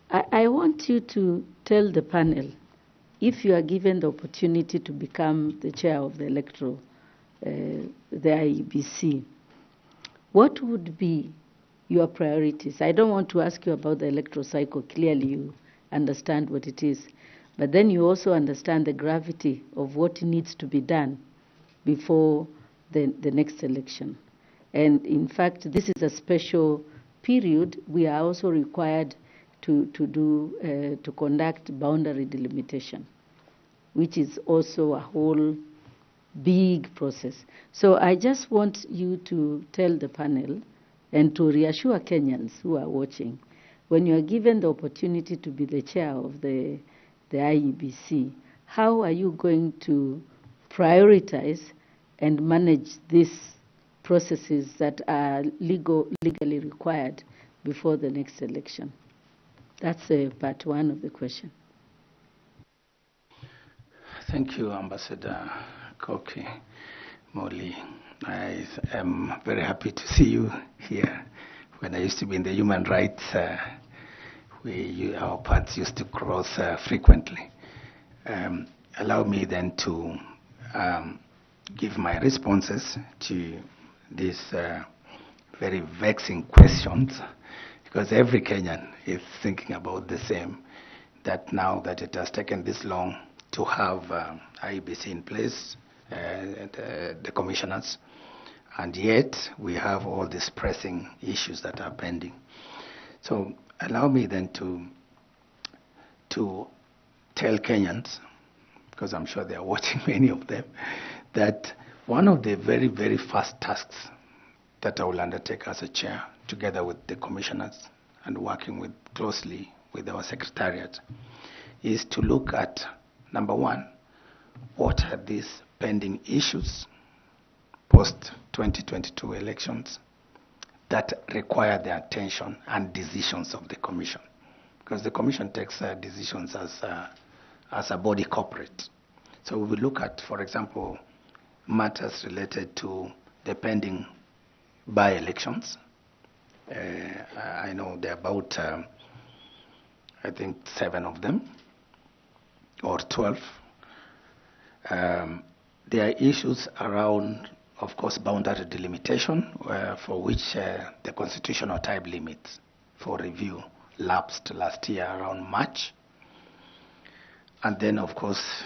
I want you to tell the panel, if you are given the opportunity to become the chair of the electoral, the IEBC, what would be your priorities? I don't want to ask you about the electoral cycle. Clearly, you understand what it is. But then you also understand the gravity of what needs to be done before the next election. And in fact, this is a special period. We are also required to conduct boundary delimitation, which is also a whole big process. So I just want you to tell the panel and to reassure Kenyans who are watching, when you are given the opportunity to be the chair of the IEBC, how are you going to prioritize and manage these processes that are legally required before the next election? That's part one of the question. Thank you, Ambassador Koki Moli. I am very happy to see you here. When I used to be in the human rights, our paths used to cross frequently. Allow me then to give my responses to these very vexing questions, because every Kenyan is thinking about the same, that now that it has taken this long to have IEBC in place, the commissioners, and yet we have all these pressing issues that are pending. So allow me then to tell Kenyans, because I'm sure they are watching, many of them, that one of the very, very first tasks that I will undertake as a chair, together with the commissioners and working closely with our secretariat, is to look at, number one, what are these pending issues post-2022 elections that require the attention and decisions of the Commission. Because the Commission takes decisions as a body corporate. So we will look at, for example, matters related to the pending by-elections. I know there are about, I think, 7 of them, or 12. There are issues around, of course, boundary delimitation, for which the constitutional time limits for review lapsed last year around March. And then, of course,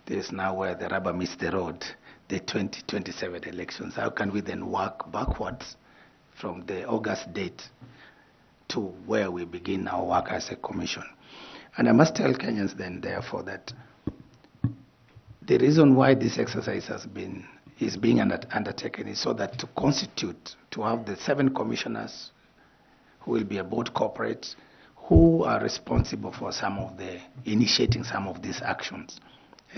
there is now where the rubber meets the road, the 2027 elections. How can we then work backwards from the August date to where we begin our work as a commission? And I must tell Kenyans then, therefore, that the reason why this exercise is being undertaken is so that to have the 7 commissioners who will be a board corporate, who are responsible for initiating some of these actions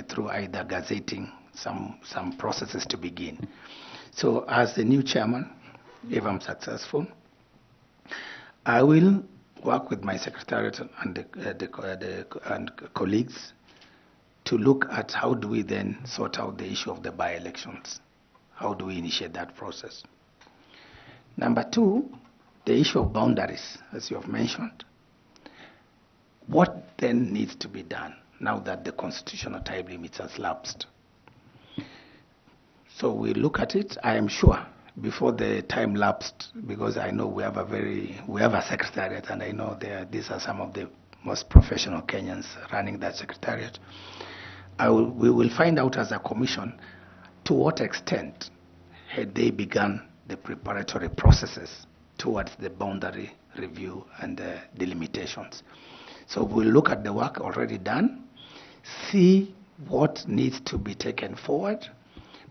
through either gazetting some processes to begin. So as the new chairman, if I'm successful, I will work with my secretariat and colleagues to look at how do we then sort out the issue of the by-elections. How do we initiate that process? Number 2, the issue of boundaries, as you have mentioned. What then needs to be done now that the constitutional time limits has lapsed? So we look at it, I am sure, before the time lapsed, because I know we have a secretariat, and I know these are some of the most professional Kenyans running that secretariat. We will find out as a commission to what extent had they begun the preparatory processes towards the boundary review and the delimitations. So we'll look at the work already done, see what needs to be taken forward,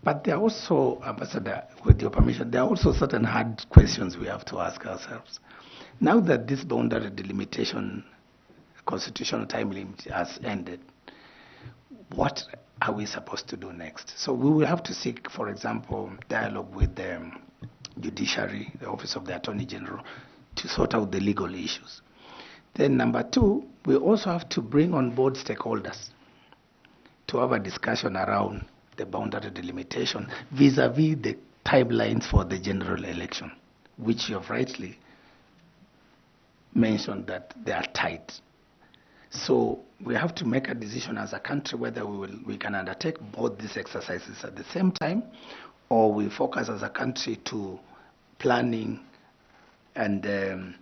But there are also, Ambassador, with your permission, there are also certain hard questions we have to ask ourselves. Now that this boundary delimitation constitutional time limit has ended, what are we supposed to do next? So we will have to seek, for example, dialogue with the judiciary, the Office of the Attorney General, to sort out the legal issues. Then number two, we also have to bring on board stakeholders to have a discussion around the boundary delimitation vis-a-vis the timelines for the general election, which you have rightly mentioned that they are tight. So we have to make a decision as a country whether we can undertake both these exercises at the same time, or we focus as a country to planning and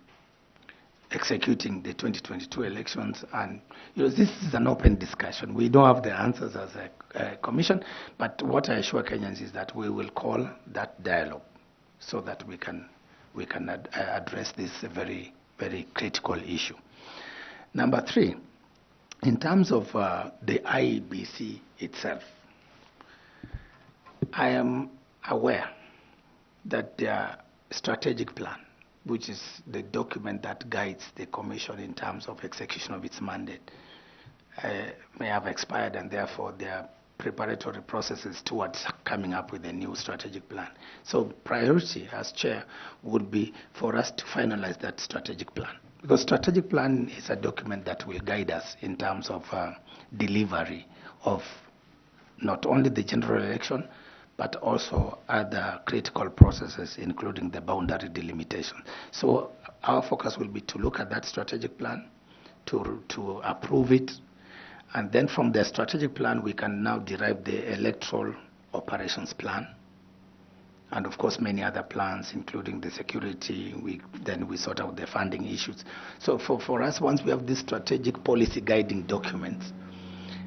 executing the 2022 elections. And this is an open discussion. We don't have the answers as a commission, but what I assure Kenyans is that we will call that dialogue so that we can address this very, very critical issue. Number three, in terms of the IEBC itself, I am aware that their strategic plan, which is the document that guides the Commission in terms of execution of its mandate, may have expired, and therefore there are preparatory processes towards coming up with a new strategic plan. So priority as chair would be for us to finalize that strategic plan, because strategic plan is a document that will guide us in terms of delivery of not only the general election, but also other critical processes, including the boundary delimitation. So our focus will be to look at that strategic plan, to approve it, and then from the strategic plan we can now derive the electoral operations plan, and of course many other plans, including the security. Then we sort out the funding issues. So for us, once we have these strategic policy guiding documents,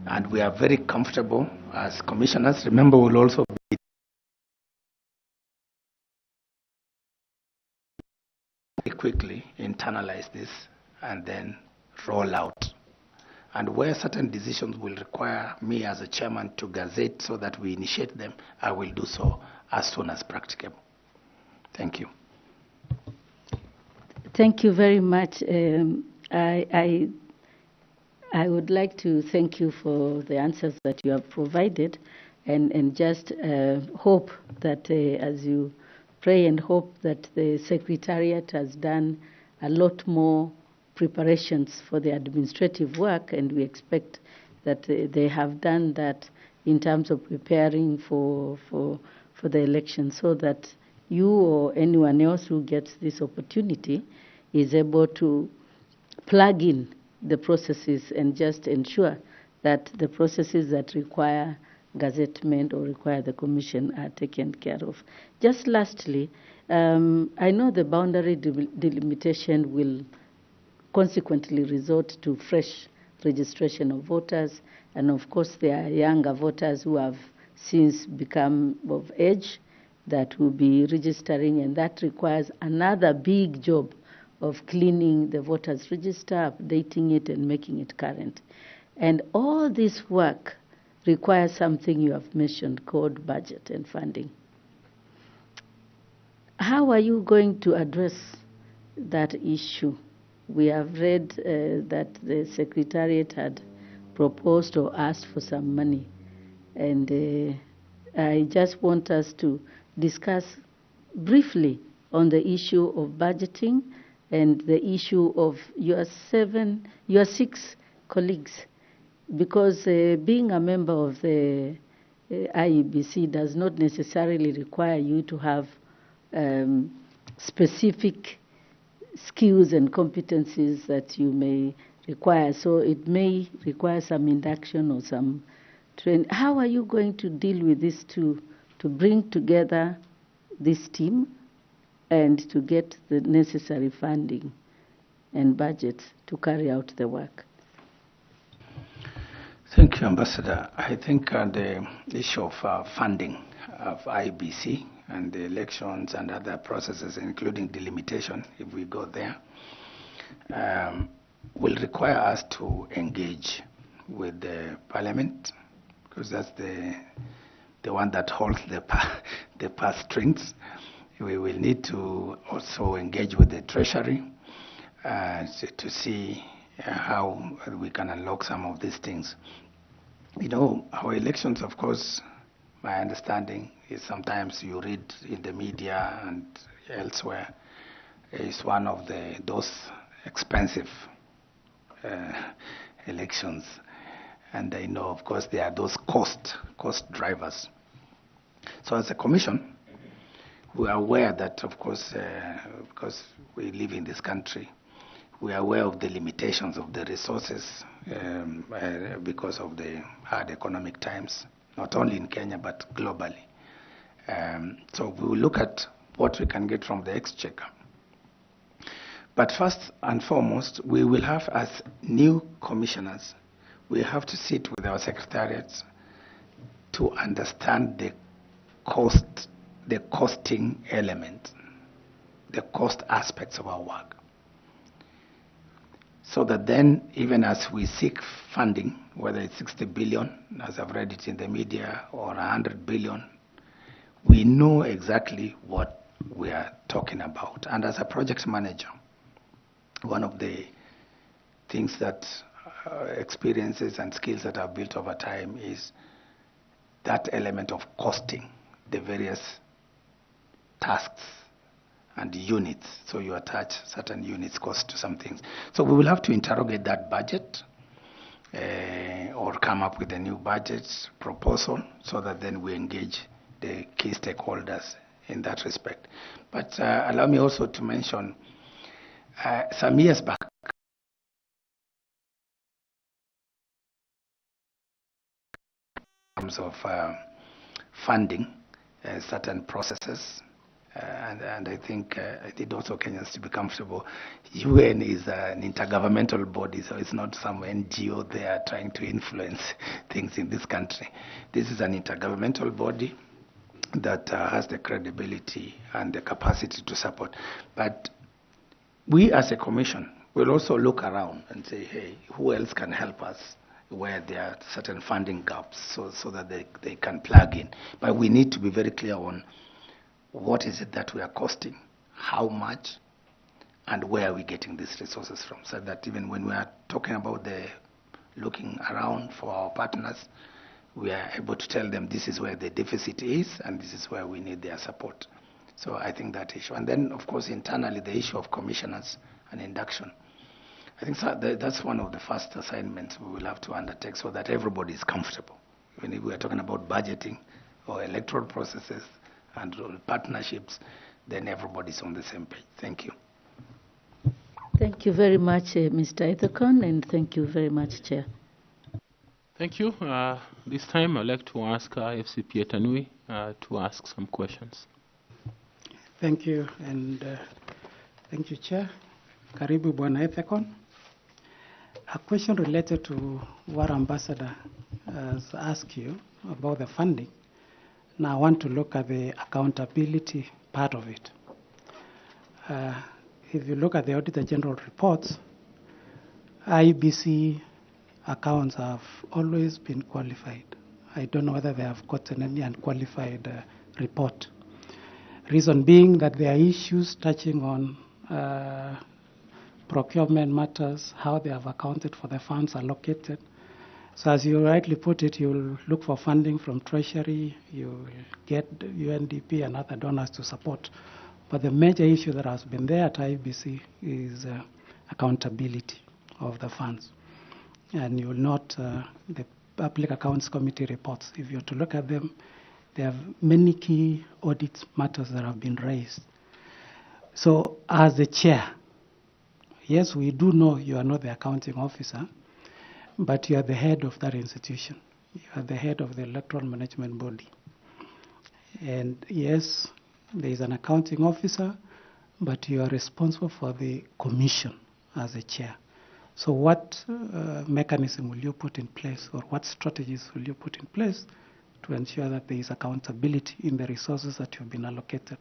and we are very comfortable as commissioners, remember we'll also quickly internalize this and then roll out. And where certain decisions will require me as a chairman to gazette so that we initiate them, I will do so as soon as practicable. Thank you. Thank you very much. I would like to thank you for the answers that you have provided, and just hope that as you pray and hope that the Secretariat has done a lot more preparations for the administrative work, and we expect that they have done that in terms of preparing for the election, so that you or anyone else who gets this opportunity is able to plug in the processes and just ensure that the processes that require gazettement or require the commission are taken care of. Just lastly, I know the boundary delimitation will consequently resort to fresh registration of voters, and of course there are younger voters who have since become of age that will be registering, and that requires another big job of cleaning the voters register, updating it and making it current. And all this work requires something you have mentioned called budget and funding. How are you going to address that issue? We have read that the Secretariat had proposed or asked for some money, and I just want us to discuss briefly on the issue of budgeting and the issue of your 6 colleagues, because being a member of the IEBC does not necessarily require you to have specific skills and competencies that you may require. So it may require some induction or some training. How are you going to deal with this to bring together this team and to get the necessary funding and budget to carry out the work? Thank you, Ambassador. I think the issue of funding of IBC and the elections and other processes, including delimitation, if we go there, will require us to engage with the Parliament, because that's the the one that holds the purse strings. We will need to also engage with the Treasury to see how we can unlock some of these things. You know, our elections, of course, my understanding is sometimes you read in the media and elsewhere, is one of those expensive elections. And I know, of course, there are those cost drivers. So as a commission, we are aware that, of course, because we live in this country, we are aware of the limitations of the resources because of the hard economic times, not only in Kenya, but globally. So we will look at what we can get from the exchequer. But first and foremost, we will have, as new commissioners, we have to sit with our secretariats to understand the costing element, the cost aspects of our work. So that then, even as we seek funding, whether it's 60 billion, as I've read it in the media, or 100 billion, we know exactly what we are talking about. And as a project manager, one of the things that experiences and skills that I've built over time is that element of costing the various tasks and units. So you attach certain units cost to some things. So we will have to interrogate that budget or come up with a new budget proposal so that then we engage the key stakeholders in that respect. But allow me also to mention some years back, in terms of funding certain processes, and I think I did also Kenyans to be comfortable. UN is an intergovernmental body, so it's not some NGO there trying to influence things in this country. This is an intergovernmental body that has the credibility and the capacity to support. But we as a commission will also look around and say, hey, who else can help us where there are certain funding gaps so that they can plug in. But we need to be very clear on what is it that we are costing, how much, and where are we getting these resources from, so that even when we are talking about the looking around for our partners, we are able to tell them this is where the deficit is and this is where we need their support. So I think that issue. And then, of course, internally, the issue of commissioners and induction. I think that's one of the first assignments we will have to undertake so that everybody is comfortable. When we are talking about budgeting or electoral processes and partnerships, then everybody's on the same page. Thank you. Thank you very much, Mr. Ethekon, and thank you very much, Chair. Thank you. This time I'd like to ask FCPA Tanui to ask some questions. Thank you, and thank you, Chair. Karibu Bwana Ethekon. A question related to what Ambassador has asked you about the funding. Now I want to look at the accountability part of it. If you look at the Auditor General reports, IEBC accounts have always been qualified. I don't know whether they have gotten any unqualified report. Reason being that there are issues touching on procurement matters, how they have accounted for the funds allocated. So as you rightly put it, you'll look for funding from Treasury, you'll get UNDP and other donors to support. But the major issue that has been there at IEBC is accountability of the funds. And you'll note the Public Accounts Committee reports. If you're to look at them, there are many key audit matters that have been raised. So as the chair, yes, we do know you are not the accounting officer, but you are the head of that institution. You are the head of the electoral management body. And yes, there is an accounting officer, but you are responsible for the commission as a chair. So what mechanism will you put in place, or what strategies will you put in place to ensure that there is accountability in the resources that you've been allocated?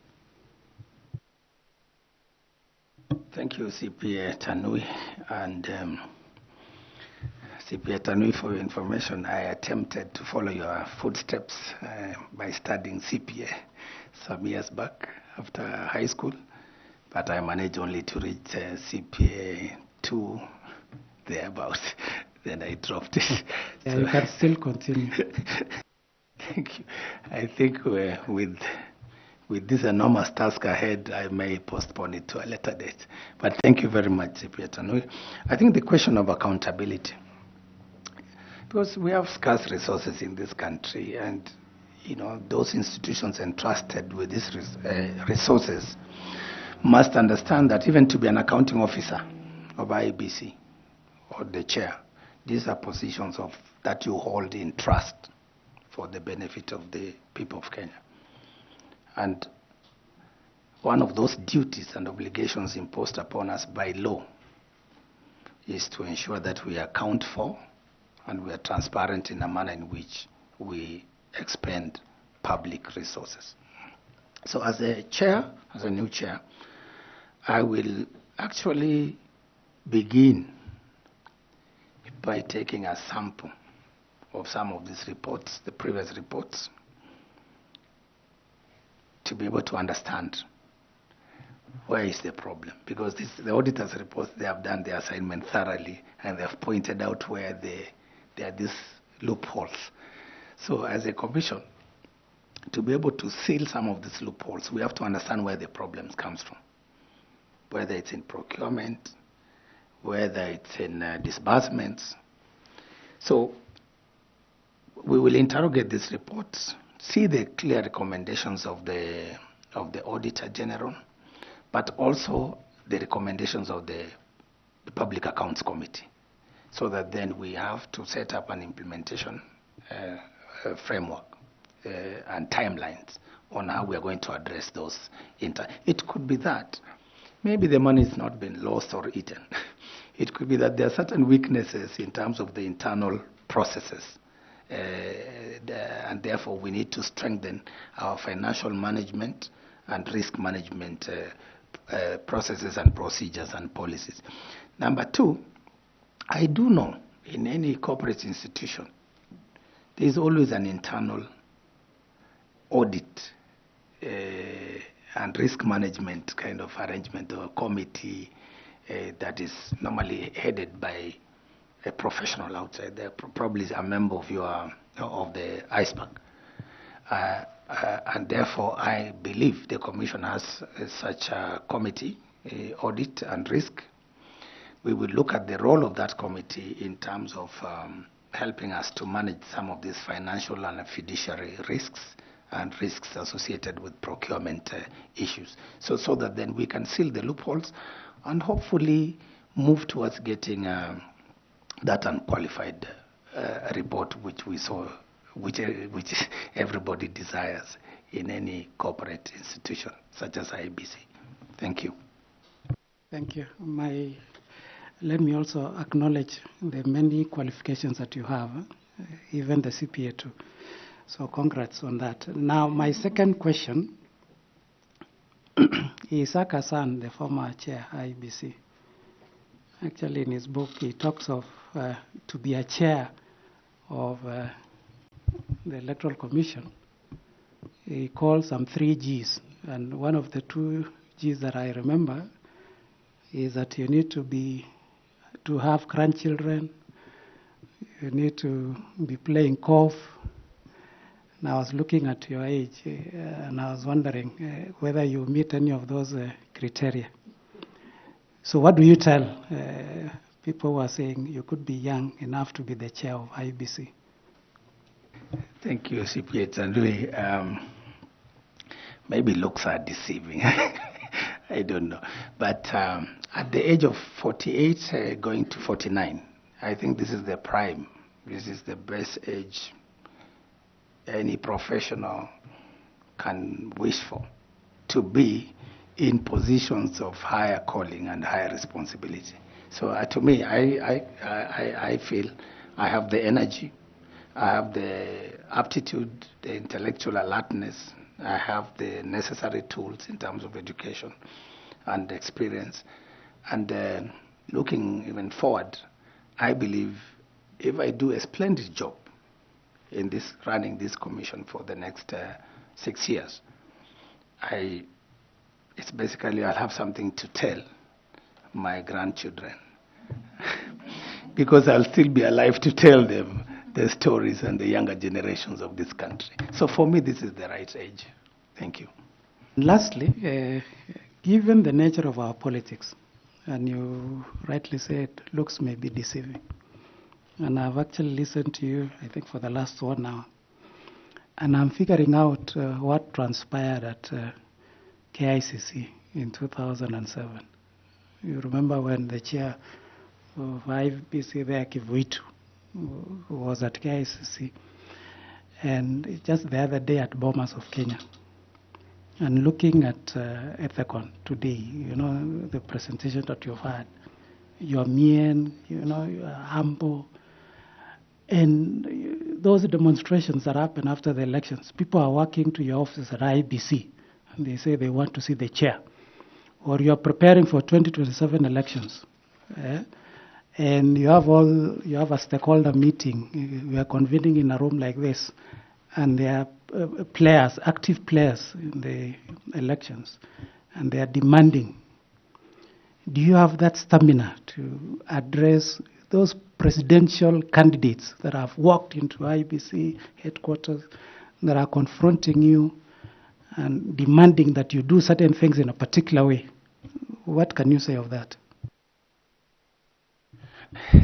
Thank you, CPA Tanui. And CPA Tanui, for your information, I attempted to follow your footsteps by studying CPA some years back after high school, but I managed only to reach CPA 2 thereabouts. Then I dropped it. Yeah, So you can still continue. thank you. I think with this enormous task ahead, I may postpone it to a later date. But thank you very much, CPA Tanui. I think the question of accountability, because we have scarce resources in this country, and those institutions entrusted with these resources must understand that even to be an accounting officer of IEBC or the chair, these are positions that you hold in trust for the benefit of the people of Kenya. And one of those duties and obligations imposed upon us by law is to ensure that we account for and we are transparent in a manner in which we expend public resources. So as a chair, as a new chair, I will actually begin by taking a sample of some of these reports, the previous reports, to be able to understand where is the problem. Because the auditors' reports, they have done their assignment thoroughly, and they have pointed out where there are these loopholes. So as a commission, to be able to seal some of these loopholes, we have to understand where the problems comes from, whether it's in procurement, whether it's in disbursements. So we will interrogate these reports, see the clear recommendations of the Auditor General, but also the recommendations of the Public Accounts Committee, so that then we have to set up an implementation framework and timelines on how we are going to address those. It could be that maybe the money has not been lost or eaten. It could be that there are certain weaknesses in terms of the internal processes, and therefore we need to strengthen our financial management and risk management processes and procedures and policies. Number two, I do know in any corporate institution, there is always an internal audit and risk management kind of arrangement or committee that is normally headed by a professional outside there, probably a member of the iceberg. And therefore, I believe the Commission has such a committee, audit and risk. We will look at the role of that committee in terms of helping us to manage some of these financial and fiduciary risks and risks associated with procurement issues, so that then we can seal the loopholes and hopefully move towards getting that unqualified report which we saw, which everybody desires in any corporate institution such as IEBC. Thank you. Thank you. Let me also acknowledge the many qualifications that you have, even the CPA too. So congrats on that. Now, my second question is Hassan, the former chair IEBC. Actually, in his book, he talks of to be a chair of the Electoral Commission. He calls them 3 Gs, and one of the 2 Gs that I remember is that you need to have grandchildren, you need to be playing golf. And I was looking at your age, and I was wondering whether you meet any of those criteria. So what do you tell people who are saying you could be young enough to be the chair of IEBC? Thank you, CPA Tandui. Maybe looks are deceiving. I don't know. But at the age of 48, going to 49, I think this is the prime. This is the best age any professional can wish for, to be in positions of higher calling and higher responsibility. So to me, I feel I have the energy, I have the aptitude, the intellectual alertness, I have the necessary tools in terms of education and experience. And looking even forward, I believe if I do a splendid job in this running this commission for the next 6 years, it's basically I'll have something to tell my grandchildren because I'll still be alive to tell them the stories and the younger generations of this country. So for me, this is the right age. Thank you. Lastly, given the nature of our politics, and you rightly said looks may be deceiving, and I've actually listened to you, I think, for the last 1 hour, and I'm figuring out what transpired at KICC in 2007. You remember when the chair of IBC there, Kivuitu, who was at KICC, and just the other day at Bomas of Kenya, and looking at Ethicon today, you know, the presentation that you've had, you're mean, you know, you're humble, and those demonstrations that happen after the elections, people are walking to your office at IBC, and they say they want to see the chair, or you're preparing for 2027 elections, and you have a stakeholder meeting, we are convening in a room like this, and there are players, active players in the elections, and they are demanding. Do you have that stamina to address those presidential candidates that have walked into IBC headquarters, that are confronting you and demanding that you do certain things in a particular way? What can you say of that?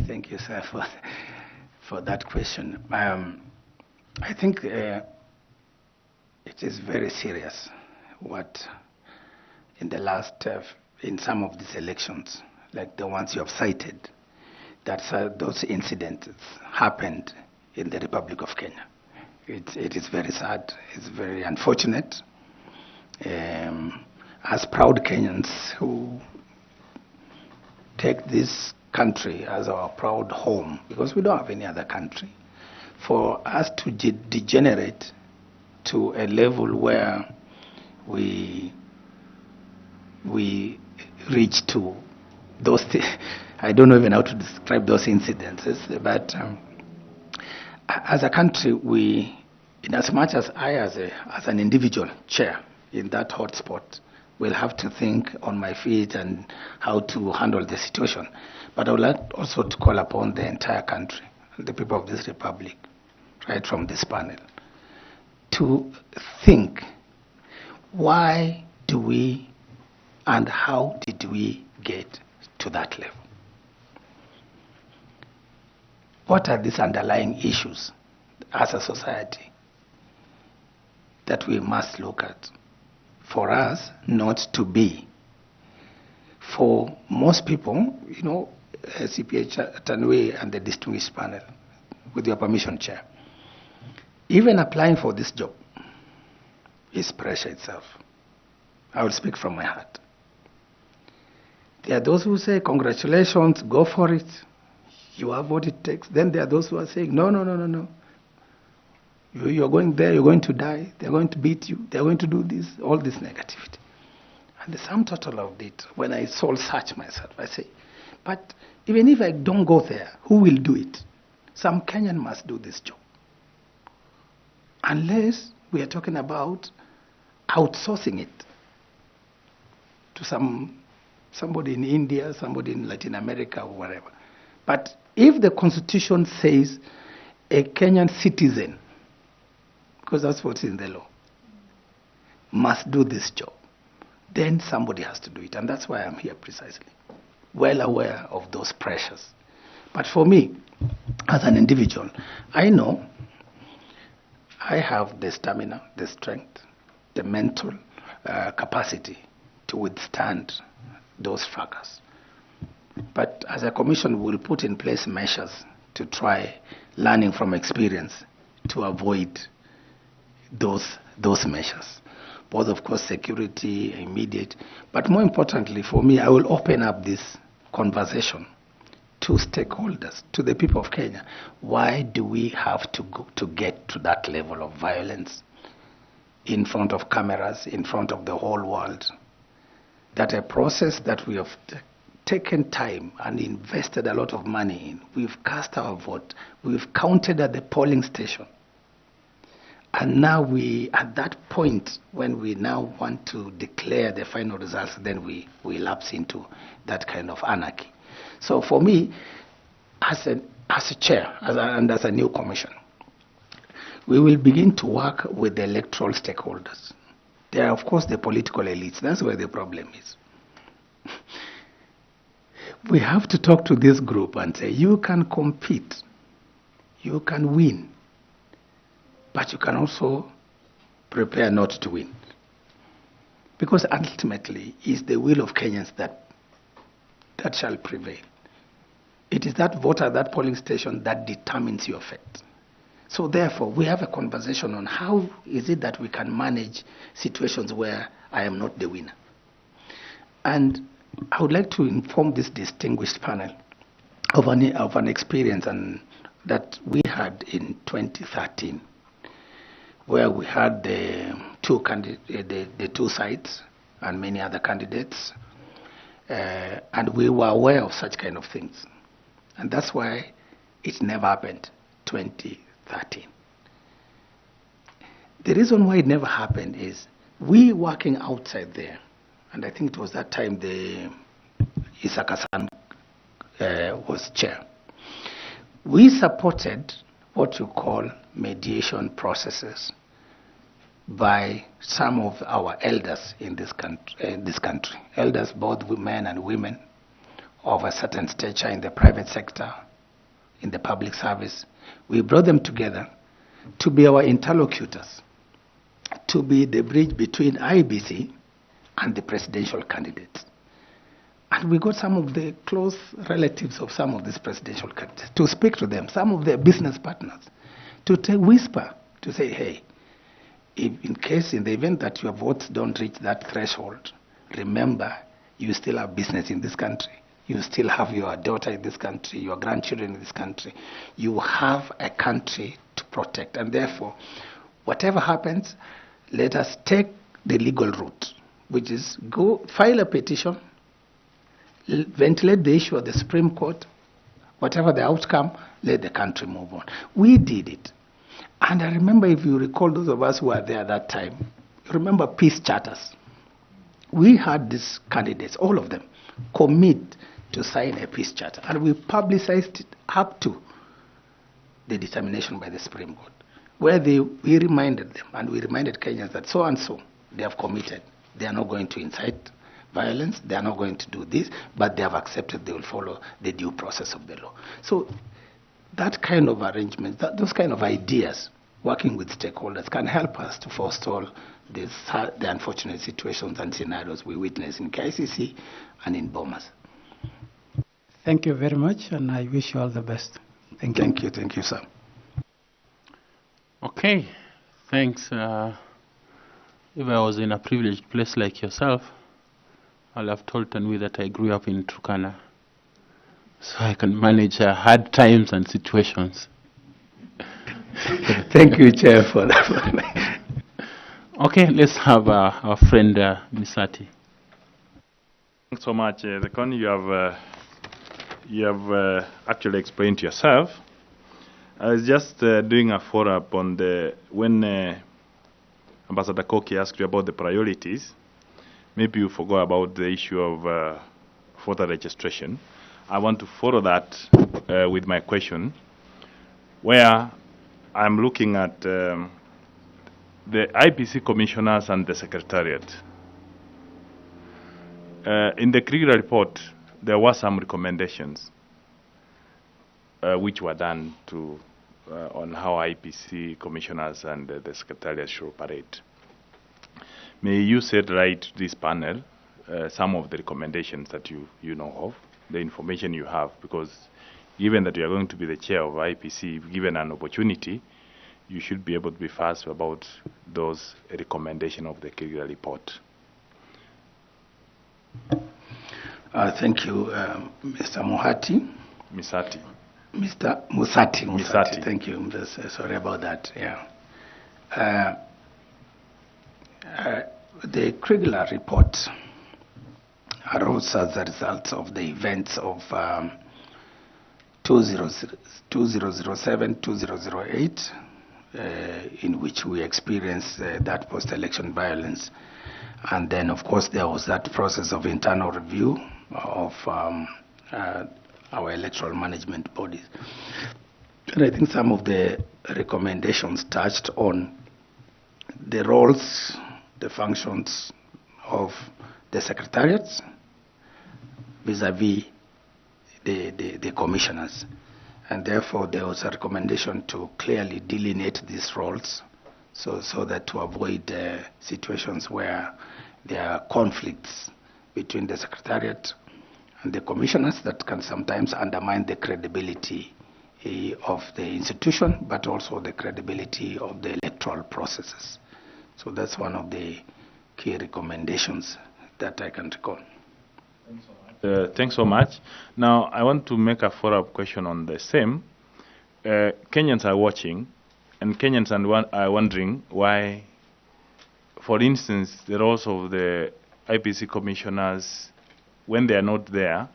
Thank you, sir, for that question. I think it is very serious what in the last, in some of these elections, like the ones you have cited, that those incidents happened in the Republic of Kenya. It is very sad, it's very unfortunate. As proud Kenyans who take this country as our proud home, because we don't have any other country, for us to degenerate to a level where we reach to those I don't know even how to describe those incidences, but as a country, we, in as much as I as an individual chair in that hotspot, will have to think on my feet and how to handle the situation. But I would like also to call upon the entire country, the people of this republic, right from this panel, to think, why do we and how did we get to that level? What are these underlying issues as a society that we must look at for us not to be? For most people, you know, CPA Tanwe and the distinguished panel, with your permission, Chair, even applying for this job is pressure itself. I will speak from my heart. There are those who say, congratulations, go for it. You have what it takes. Then there are those who are saying, no. You're going there, you're going to die, they're going to beat you, they're going to do this, all this negativity. And the sum total of it, when I soul search myself, I say, but even if I don't go there, who will do it? Some Kenyan must do this job. Unless we are talking about outsourcing it to somebody in India, somebody in Latin America, or whatever. But if the Constitution says a Kenyan citizen, because that's what's in the law, must do this job, then somebody has to do it. And that's why I'm here precisely, well aware of those pressures. But for me, as an individual, I know I have the stamina, the strength, the mental capacity to withstand those fracas. But as a commission, we'll put in place measures to try, learning from experience, to avoid those measures. Both, of course, security, immediate, but more importantly for me, I will open up this conversation to stakeholders, to the people of Kenya. Why do we have to go to get to that level of violence in front of cameras, in front of the whole world? That a process that we have taken time and invested a lot of money in. We've cast our vote. We've counted at the polling station. And now at that point, when we now want to declare the final results, then we lapse into that kind of anarchy. So for me, as a chair and as a new commission, we will begin to work with the electoral stakeholders. There are, of course, the political elites. That's where the problem is. We have to talk to this group and say, you can compete, you can win, but you can also prepare not to win. Because ultimately, it's the will of Kenyans that shall prevail. It is that vote at that polling station that determines your fate. So therefore, we have a conversation on how is it that we can manage situations where I am not the winner. And I would like to inform this distinguished panel of an experience that we had in 2013, where we had the two sides and many other candidates, and we were aware of such kind of things. And that's why it never happened 2013. The reason why it never happened is we working outside there, and I think it was that time the Isaka-san was chair. We supported what you call mediation processes by some of our elders in this country. Elders, both men and women, of a certain stature in the private sector, in the public service. We brought them together to be our interlocutors, to be the bridge between IEBC and the presidential candidates. And we got some of the close relatives of some of these presidential candidates to speak to them, some of their business partners, to whisper, to say, hey, if in the event that your votes don't reach that threshold, remember, you still have business in this country. You still have your daughter in this country, your grandchildren in this country. You have a country to protect. And therefore, whatever happens, let us take the legal route, which is go file a petition, ventilate the issue at the Supreme Court. Whatever the outcome, let the country move on. We did it. And I remember, if you recall, those of us who were there at that time, you remember peace charters. We had these candidates, all of them, commit to sign a peace charter. And we publicized it up to the determination by the Supreme Court, where we reminded them, and we reminded Kenyans that so and so, they have committed. They are not going to incite violence, they are not going to do this, but they have accepted they will follow the due process of the law. So that kind of arrangement, those kind of ideas, working with stakeholders, can help us to forestall the unfortunate situations and scenarios we witness in KICC and in Bomas. Thank you very much, and I wish you all the best. Thank you. Thank you, sir. Okay, thanks. If I was in a privileged place like yourself, I'll have told Tanwi that I grew up in Turkana, so I can manage hard times and situations. Thank you, Chair, for that. Okay, let's have our friend Misati. Thanks so much, Zekon. You have actually explained yourself. I was just doing a follow-up on when Ambassador Koki asked you about the priorities. Maybe you forgot about the issue of voter registration. I want to follow that with my question, where I'm looking at the IPC commissioners and the secretariat. In the Krieger report, there were some recommendations which were done on how IPC commissioners and the secretariat should operate. May you set right to this panel some of the recommendations that you know of, the information you have, because given that you are going to be the chair of IPC, if given an opportunity, you should be able to be fast about those recommendations of the Krieger report. Thank you, Mr. Mohati. Misati. Mr. Musati. Misati. Thank you. Sorry about that. Yeah. The Krieger report arose as a result of the events of 2007, 2008, in which we experienced that post-election violence. And then, of course, there was that process of internal review of our electoral management bodies. And I think some of the recommendations touched on the roles, the functions of the secretariats vis-a-vis the commissioners. And therefore, there was a recommendation to clearly delineate these roles so that to avoid situations where there are conflicts between the secretariat and the commissioners that can sometimes undermine the credibility of the institution, but also the credibility of the electoral processes. So that's one of the key recommendations that I can recall. Thanks so much. Now, I want to make a follow-up question on the same. Kenyans are watching, and Kenyans are wondering why, for instance, the roles of the IPC commissioners, when they are not there,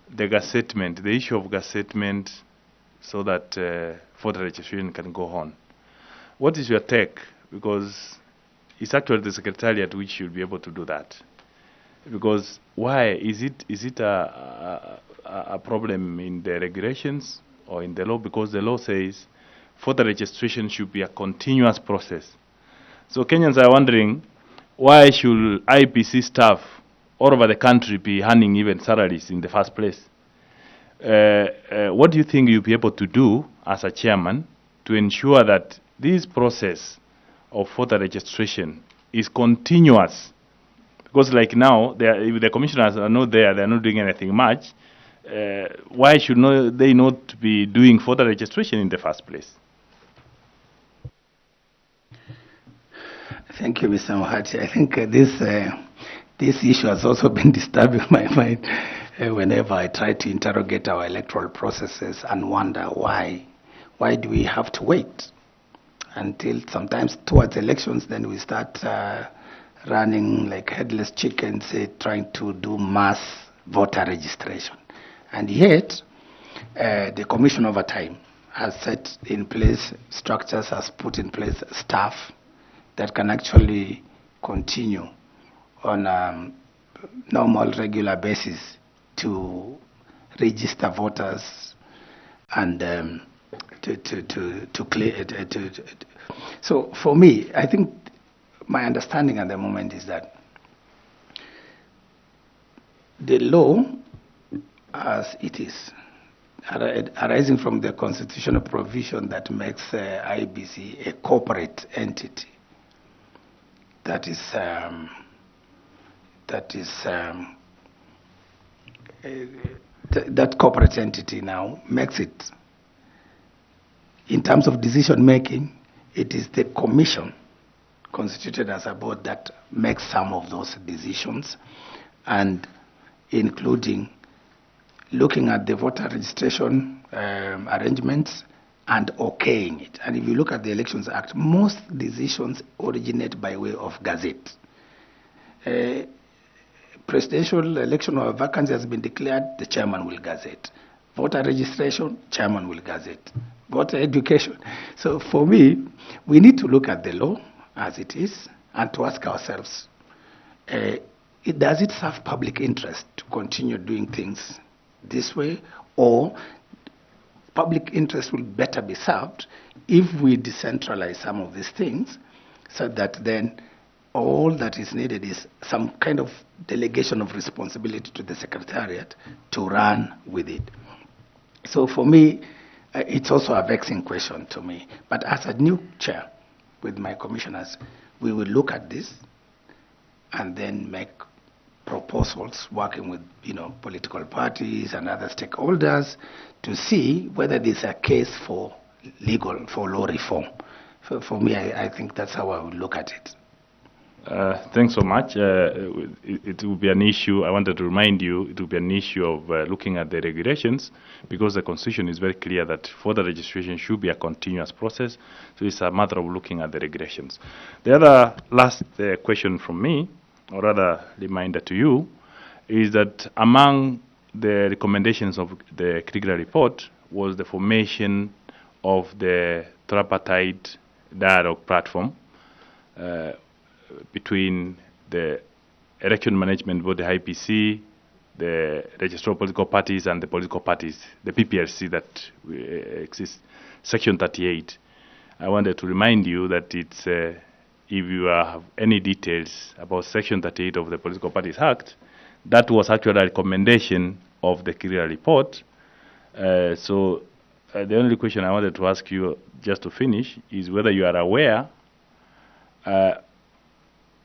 the gazettement, the issue of gazettement, so that voter registration can go on. What is your take? Because it's actually the secretariat which should be able to do that. Because why? Is it a problem in the regulations or in the law? Because the law says voter registration should be a continuous process. So Kenyans are wondering, why should IPC staff all over the country be earning even salaries in the first place? What do you think you'll be able to do as a chairman to ensure that this process of voter registration is continuous? Because like now, if the commissioners are not there, they're not doing anything much. Why should they not be doing voter registration in the first place? Thank you, Mr. Mohati. I think this issue has also been disturbing my mind whenever I try to interrogate our electoral processes and wonder why do we have to wait until sometimes towards elections, then we start running like headless chickens, trying to do mass voter registration. And yet, the Commission over time has set in place structures, has put in place staff that can actually continue on a normal, regular basis to register voters and to clear it. So for me, I think my understanding at the moment is that the law as it is, arising from the constitutional provision that makes IBC a corporate entity, that corporate entity now makes it, in terms of decision making, it is the commission constituted as a board that makes some of those decisions, and including looking at the voter registration arrangements and okaying it. And if you look at the Elections Act, most decisions originate by way of gazette. Presidential election or vacancy has been declared, the chairman will gazette. Voter registration, chairman will gazette. Voter education. So for me, we need to look at the law as it is and to ask ourselves, does it serve public interest to continue doing things this way, or public interest will better be served if we decentralize some of these things so that then all that is needed is some kind of delegation of responsibility to the secretariat to run with it. So for me, it's also a vexing question to me. But as a new chair with my commissioners, we will look at this and then make proposals, working with political parties and other stakeholders to see whether there's a case for law reform. For me, I think that's how I would look at it. Thanks so much. It will be an issue, I wanted to remind you, it will be an issue of looking at the regulations, because the Constitution is very clear that voter registration should be a continuous process, so it's a matter of looking at the regulations. The other last question from me, or rather reminder to you, is that among the recommendations of the critical report was the formation of the tripartite dialogue platform between the election management body, IPC, the registered political parties, and the political parties, the PPRC that exists, Section 38. I wanted to remind you that it's, if you have any details about Section 38 of the Political Parties Act, that was actually a recommendation of the critical report. So the only question I wanted to ask you, just to finish, is whether you are aware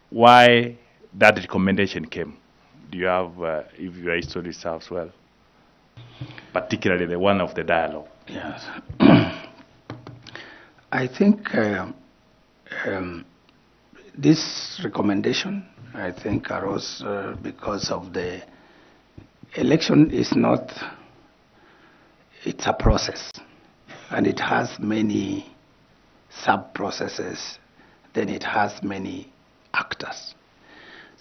why that recommendation came. Do you have, if your history serves well, particularly the one of the dialogue? Yes. I think this recommendation, I think, arose because of the election is not, it's a process, and it has many sub-processes, then it has many actors.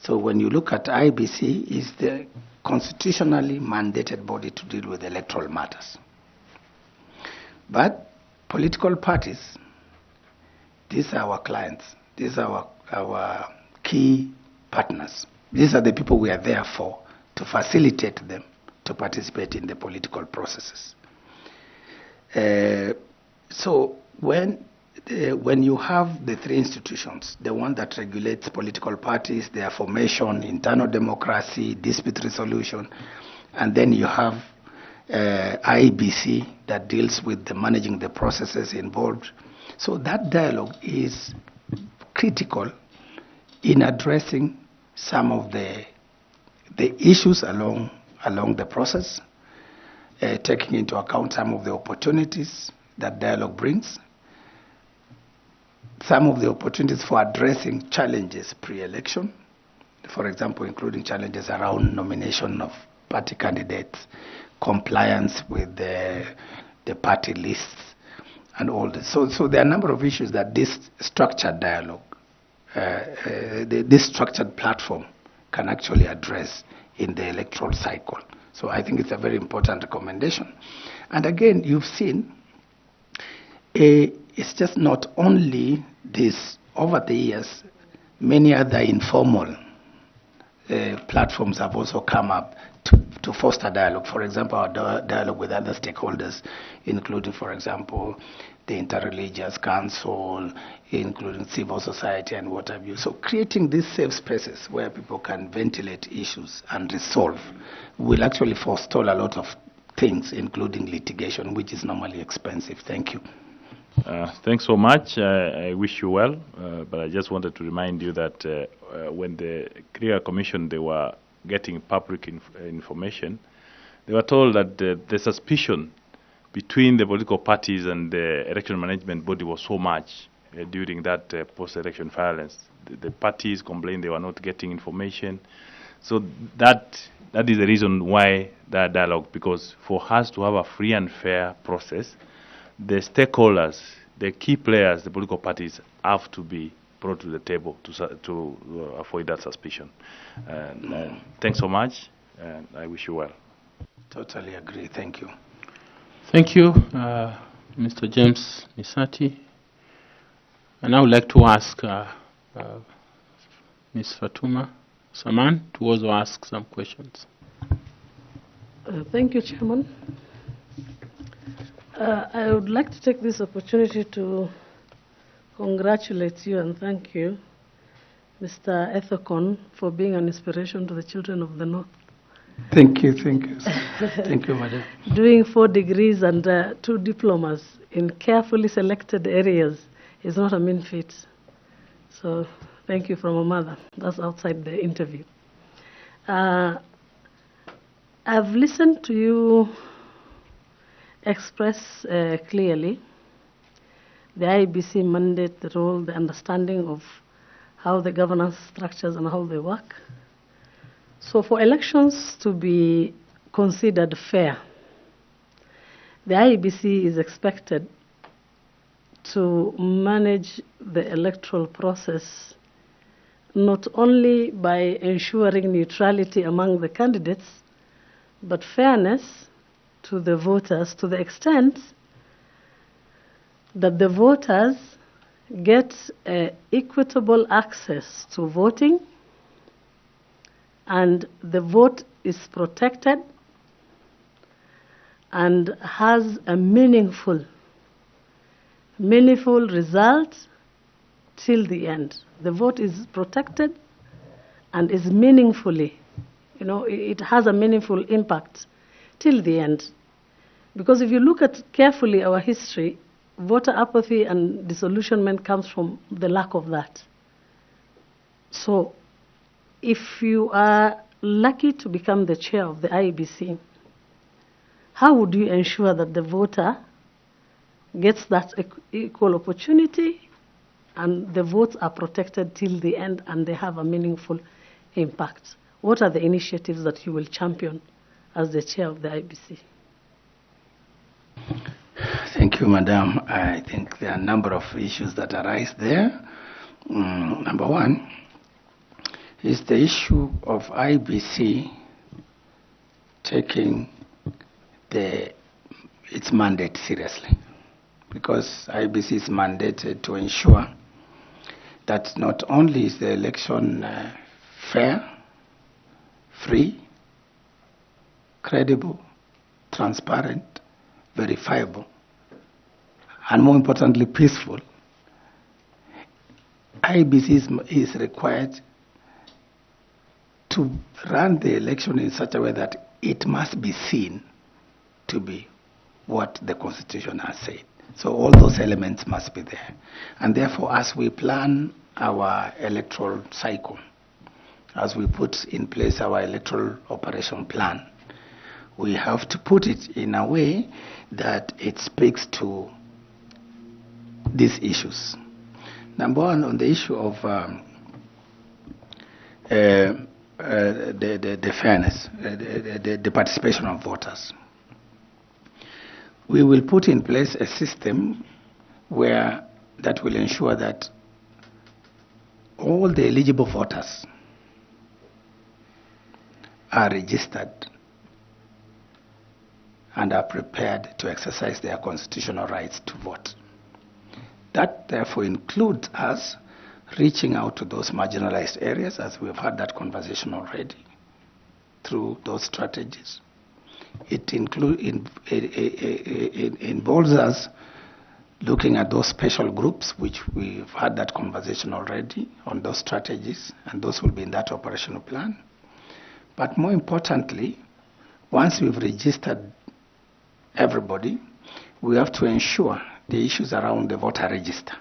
So when you look at IBC, it's the constitutionally mandated body to deal with electoral matters. But political parties, these are our clients, these are our key partners. These are the people we are there for, to facilitate them to participate in the political processes. So when you have the three institutions, the one that regulates political parties, their formation, internal democracy, dispute resolution, and then you have IBC that deals with managing the processes involved. So that dialogue is critical in addressing some of the issues along the process, taking into account some of the opportunities that dialogue brings, some of the opportunities for addressing challenges pre-election, for example, including challenges around nomination of party candidates, compliance with the party lists, and all this. So there are a number of issues that this structured dialogue, this structured platform can actually address in the electoral cycle. So I think it's a very important recommendation. And again, you've seen, it's just not only this. Over the years, many other informal platforms have also come up to foster dialogue. For example, our dialogue with other stakeholders, including, for example, the Interreligious Council, including civil society and what have you. So creating these safe spaces where people can ventilate issues and resolve will actually forestall a lot of things, including litigation, which is normally expensive. Thank you. Thanks so much. I wish you well, but I just wanted to remind you that when the Clear Commission, they were getting public information, they were told that the suspicion between the political parties and the election management body was so much during that post-election violence. The parties complained they were not getting information. So that is the reason why that dialogue, because for us to have a free and fair process, the stakeholders, the key players, the political parties have to be brought to the table to avoid that suspicion. Thanks so much, and I wish you well. Totally agree. Thank you. Thank you, Mr. James Misati. And I would like to ask Ms. Fatuma Saman to also ask some questions. Thank you, Chairman. I would like to take this opportunity to congratulate you and thank you, Mr. Ethekon, for being an inspiration to the children of the North. Thank you, thank you. Thank you, madam. Doing 4 degrees and 2 diplomas in carefully selected areas is not a mean feat. So thank you from a mother. That's outside the interview. I've listened to you express clearly the IBC mandate, the role, the understanding of how the governance structures and how they work. So for elections to be considered fair, the IEBC is expected to manage the electoral process not only by ensuring neutrality among the candidates, but fairness to the voters to the extent that the voters get equitable access to voting and the vote is protected and has a meaningful result till the end. The vote is protected and is meaningfully, it has a meaningful impact till the end. Because if you look at carefully our history, voter apathy and disillusionment comes from the lack of that. So if you are lucky to become the chair of the IEBC, how would you ensure that the voter gets that equal opportunity and the votes are protected till the end and they have a meaningful impact? What are the initiatives that you will champion as the chair of the IEBC? Thank you, Madam. I think there are a number of issues that arise there. Number one is the issue of IEBC taking its mandate seriously, because IEBC is mandated to ensure that not only is the election fair, free, credible, transparent, verifiable, and more importantly, peaceful. IEBC is required to run the election in such a way that it must be seen to be what the Constitution has said. So all those elements must be there. And therefore, as we plan our electoral cycle, as we put in place our electoral operation plan, we have to put it in a way that it speaks to these issues. Number one, on the issue of the fairness, the participation of voters, we will put in place a system that will ensure that all the eligible voters are registered and are prepared to exercise their constitutional rights to vote. That therefore includes us reaching out to those marginalized areas, as we've had that conversation already, through those strategies. It involves us looking at those special groups, which we've had that conversation already on those strategies, and those will be in that operational plan. But more importantly, once we've registered everybody, we have to ensure the issues around the voter register,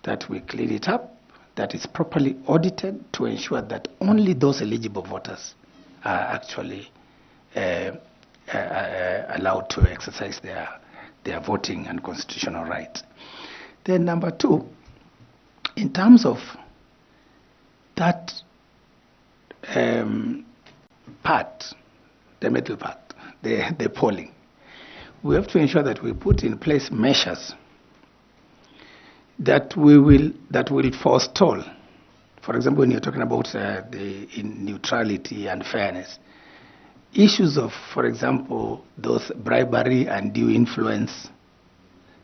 that we clean it up, that it's properly audited to ensure that only those eligible voters are actually allowed to exercise their voting and constitutional rights. Then number two, in terms of that part, the middle part, the polling, we have to ensure that we put in place measures that will forestall. For example, when you're talking about in neutrality and fairness, issues of, for example, those bribery and due influence,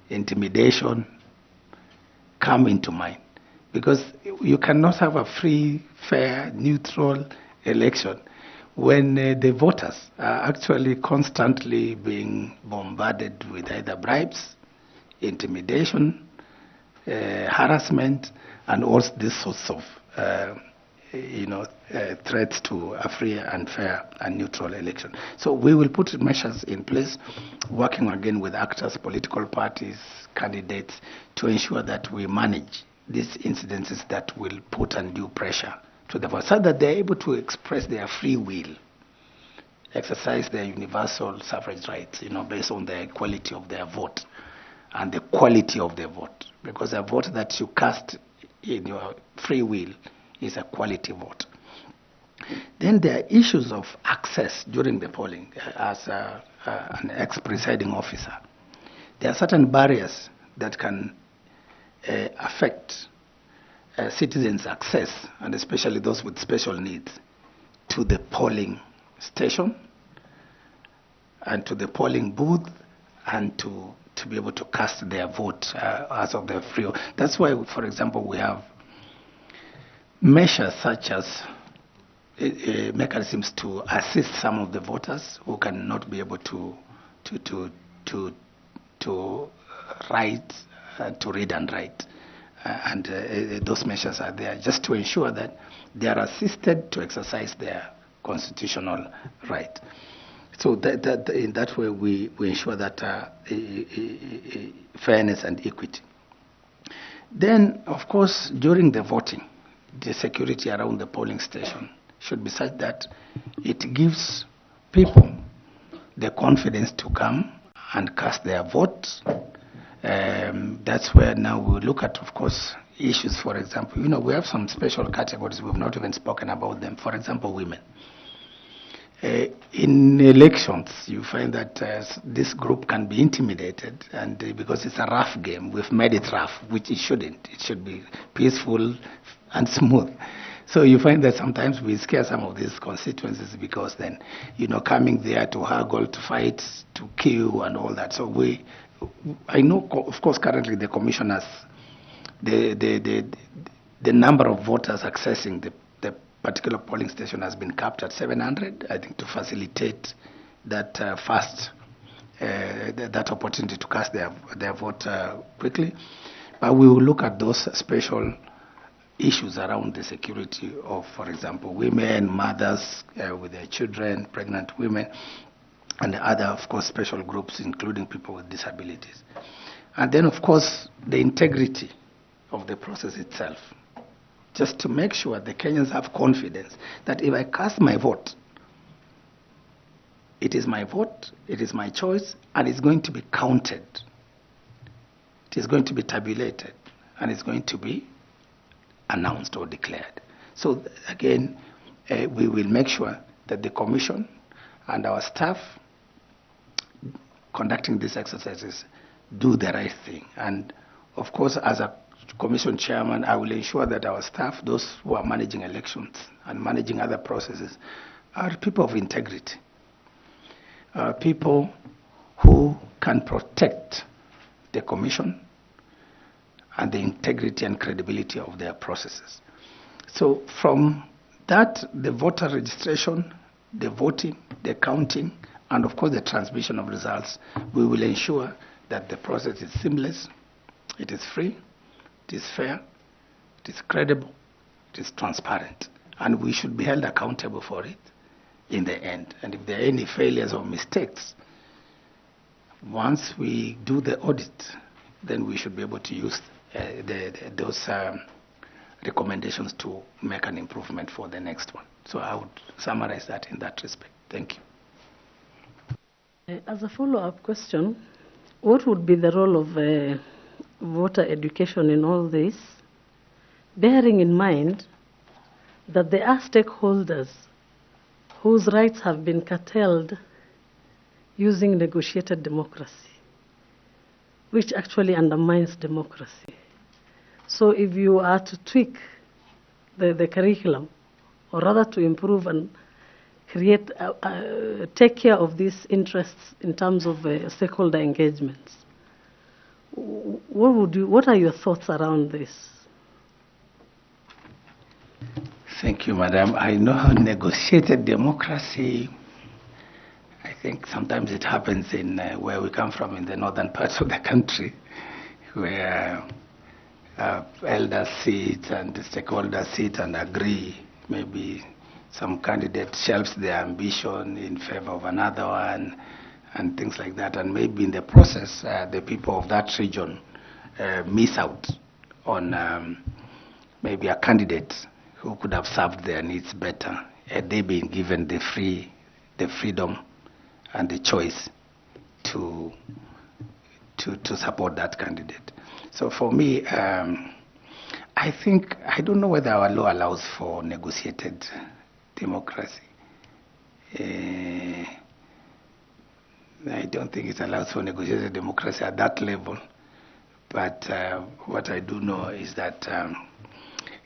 intimidation, come into mind. Because you cannot have a free, fair, neutral election when the voters are actually constantly being bombarded with either bribes, intimidation, harassment, and all these sorts of threats to a free and fair and neutral election. So we will put measures in place, working again with actors, political parties, candidates, to ensure that we manage these incidences that will put undue pressure to the voters, so that they're able to express their free will, exercise their universal suffrage rights, based on the quality of their vote and the quality of their vote. Because a vote that you cast in your free will is a quality vote. Then there are issues of access during the polling. As an ex-presiding officer, there are certain barriers that can affect citizens access, and especially those with special needs, to the polling station and to the polling booth, and to be able to cast their vote as of their free. That's why, for example, we have measures such as mechanisms to assist some of the voters who cannot be able to write, to read and write. Those measures are there just to ensure that they are assisted to exercise their constitutional right. So in that way, we ensure that fairness and equity. Then, of course, during the voting, the security around the polling station should be such that it gives people the confidence to come and cast their vote. That's where now we look at, of course, issues. For example, we have some special categories. We've not even spoken about them. For example, women. In elections, you find that this group can be intimidated, and because it's a rough game, we've made it rough, which it shouldn't. It should be peaceful and smooth. So you find that sometimes we scare some of these constituencies because then, coming there to haggle, to fight, to kill, and all that. So I know, of course, currently the commissioners, the number of voters accessing the particular polling station has been capped at 700, I think, to facilitate that that opportunity to cast their vote quickly. But we will look at those special issues around the security of, for example, women, mothers with their children, pregnant women, and other, of course, special groups, including people with disabilities. And then, of course, the integrity of the process itself, just to make sure the Kenyans have confidence that if I cast my vote, it is my vote, it is my choice, and it's going to be counted. It is going to be tabulated, and it's going to be announced or declared. So again, we will make sure that the Commission and our staff conducting these exercises do the right thing. And of course, as a Commission Chairman, I will ensure that our staff, those who are managing elections and managing other processes, are people of integrity, people who can protect the Commission and the integrity and credibility of their processes. So from that, the voter registration, the voting, the counting, and of course the transmission of results, we will ensure that the process is seamless, it is free, it is fair, it is credible, it is transparent, and we should be held accountable for it in the end. And if there are any failures or mistakes, once we do the audit, then we should be able to use those recommendations to make an improvement for the next one. So I would summarize that in that respect. Thank you. As a follow-up question, what would be the role of voter education in all this, bearing in mind that there are stakeholders whose rights have been curtailed using negotiated democracy, which actually undermines democracy? So if you are to tweak the curriculum, or rather to improve and create, take care of these interests in terms of stakeholder engagements, what are your thoughts around this? Thank you, Madam. I know negotiated democracy, I think sometimes it happens in where we come from, in the northern parts of the country, where elders sit and the stakeholders sit and agree. Maybe some candidate shelves their ambition in favor of another one, and things like that. And maybe in the process, the people of that region miss out on maybe a candidate who could have served their needs better had they been given the freedom and the choice to support that candidate. So for me, I think, I don't know whether our law allows for negotiated democracy. I don't think it allows for negotiated democracy at that level. But what I do know is that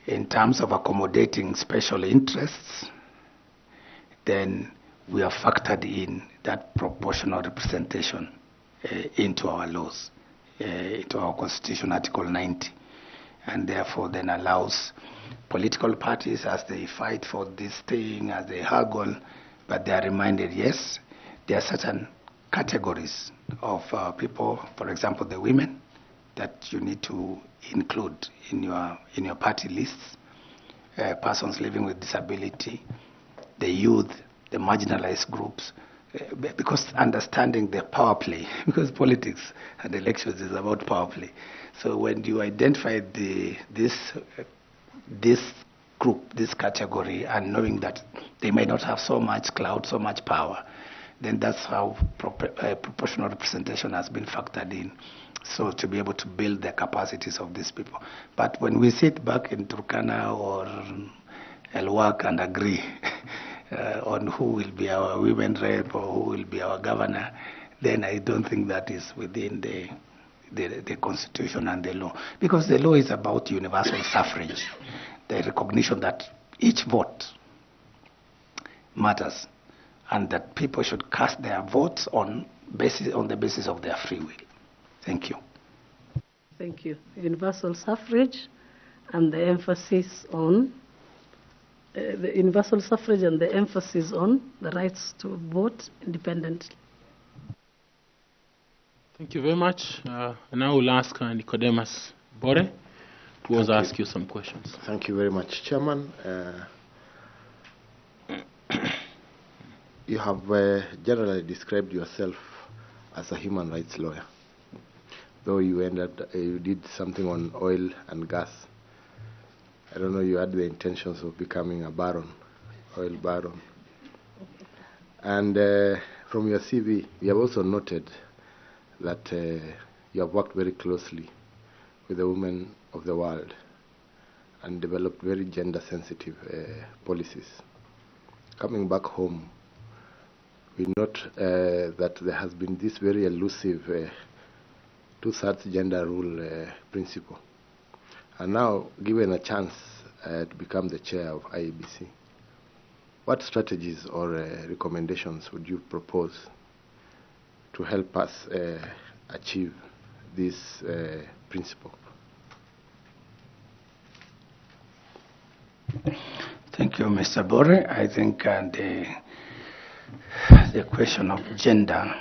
In terms of accommodating special interests, then we have factored in that proportional representation into our laws, into our Constitution, Article 90, and therefore then allows political parties, as they fight for this thing, as they haggle, but they are reminded, yes, there are certain categories of people, for example, the women, that you need to include in your party lists, persons living with disability, the youth, the marginalized groups, because understanding the power play, because politics and elections is about power play. So when you identify this group, this category, and knowing that they may not have so much clout, so much power, then that's how proportional representation has been factored in, so to be able to build the capacities of these people. But when we sit back in Turkana or Elwak and agree on who will be our women rep or who will be our governor, then I don't think that is within the Constitution and the law. Because the law is about universal suffrage, the recognition that each vote matters, and that people should cast their votes on the basis of their free will. Thank you. Thank you. Universal suffrage and the emphasis on the rights to vote independently. Thank you very much. And I will ask Nicodemus Bore to also ask you some questions. Thank you very much, Chairman. You have generally described yourself as a human rights lawyer, though you did something on oil and gas. I don't know, you had the intentions of becoming a baron, oil baron. And from your CV, we have also noted that you have worked very closely with the women of the world and developed very gender-sensitive policies. Coming back home, we note that there has been this very elusive two-thirds gender rule principle. And now, given a chance to become the chair of IEBC, what strategies or recommendations would you propose to help us achieve this principle? Thank you, Mr. Bore. I think the question of gender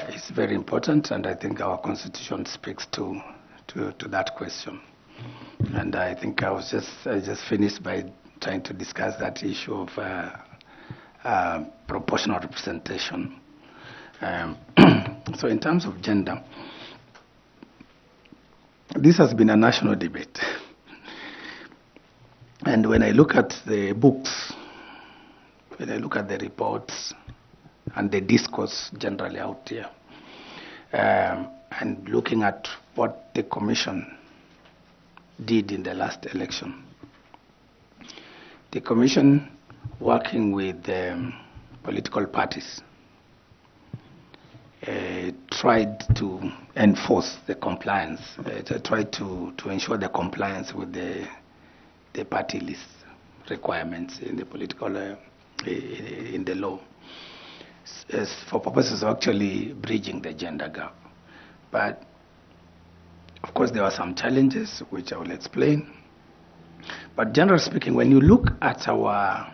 is very important, and I think our Constitution speaks to that question. And I think I just finished by trying to discuss that issue of proportional representation. So in terms of gender, this has been a national debate. And when I look at the books, when I look at the reports and the discourse generally out here, and looking at what the Commission did in the last election, the Commission, working with political parties, tried to enforce the compliance, tried to ensure the compliance with the party list requirements in the political, in the law, for purposes of actually bridging the gender gap. But of course there were some challenges which I will explain. But generally speaking, when you look at our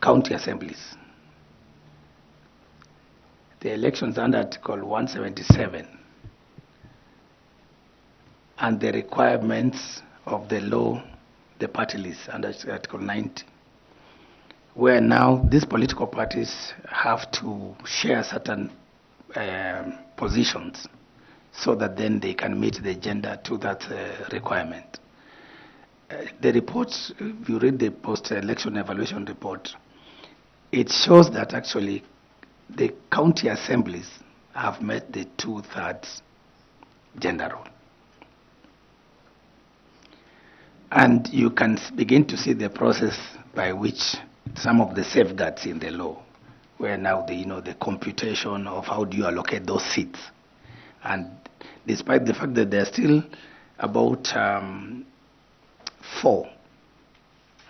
county assemblies, the elections under Article 177 and the requirements of the law, the party list under Article 90, where now these political parties have to share certain positions so that then they can meet the gender to that requirement. The reports, if you read the post-election evaluation report, it shows that actually the county assemblies have met the two-thirds gender role. And you can begin to see the process by which some of the safeguards in the law, where now the computation of how do you allocate those seats. And despite the fact that there are still about 4,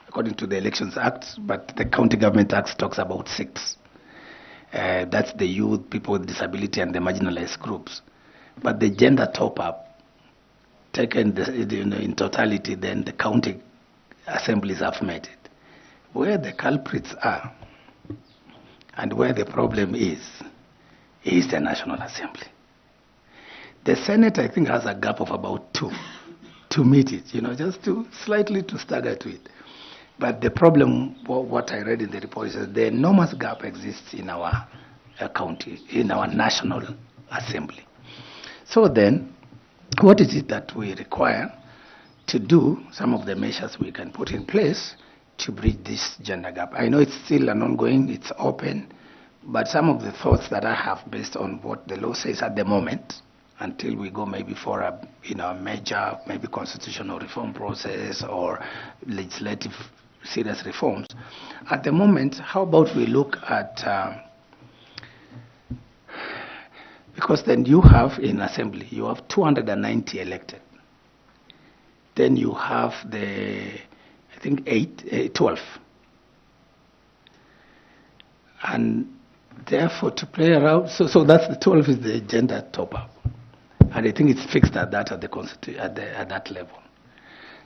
according to the Elections Act, but the County Government Act talks about 6. That's the youth, people with disability, and the marginalized groups. But the gender top-up, taken in totality, then the county assemblies have made it. Where the culprits are and where the problem is the National Assembly. The Senate, I think, has a gap of about 2 to meet it, just to slightly to stagger to it. But the problem, what I read in the report, is that the enormous gap exists in our county, in our National Assembly. So then, what is it that we require to do? Some of the measures we can put in place to bridge this gender gap. I know it's still an ongoing, it's open, but some of the thoughts that I have based on what the law says at the moment, until we go maybe for a major, maybe constitutional reform process or legislative serious reforms. At the moment, how about we look at, because then you have in assembly, you have 290 elected. Then you have the, I think 12. And therefore to play around, so that's the 12 is the gender top-up. And I think it's fixed at that, at that level.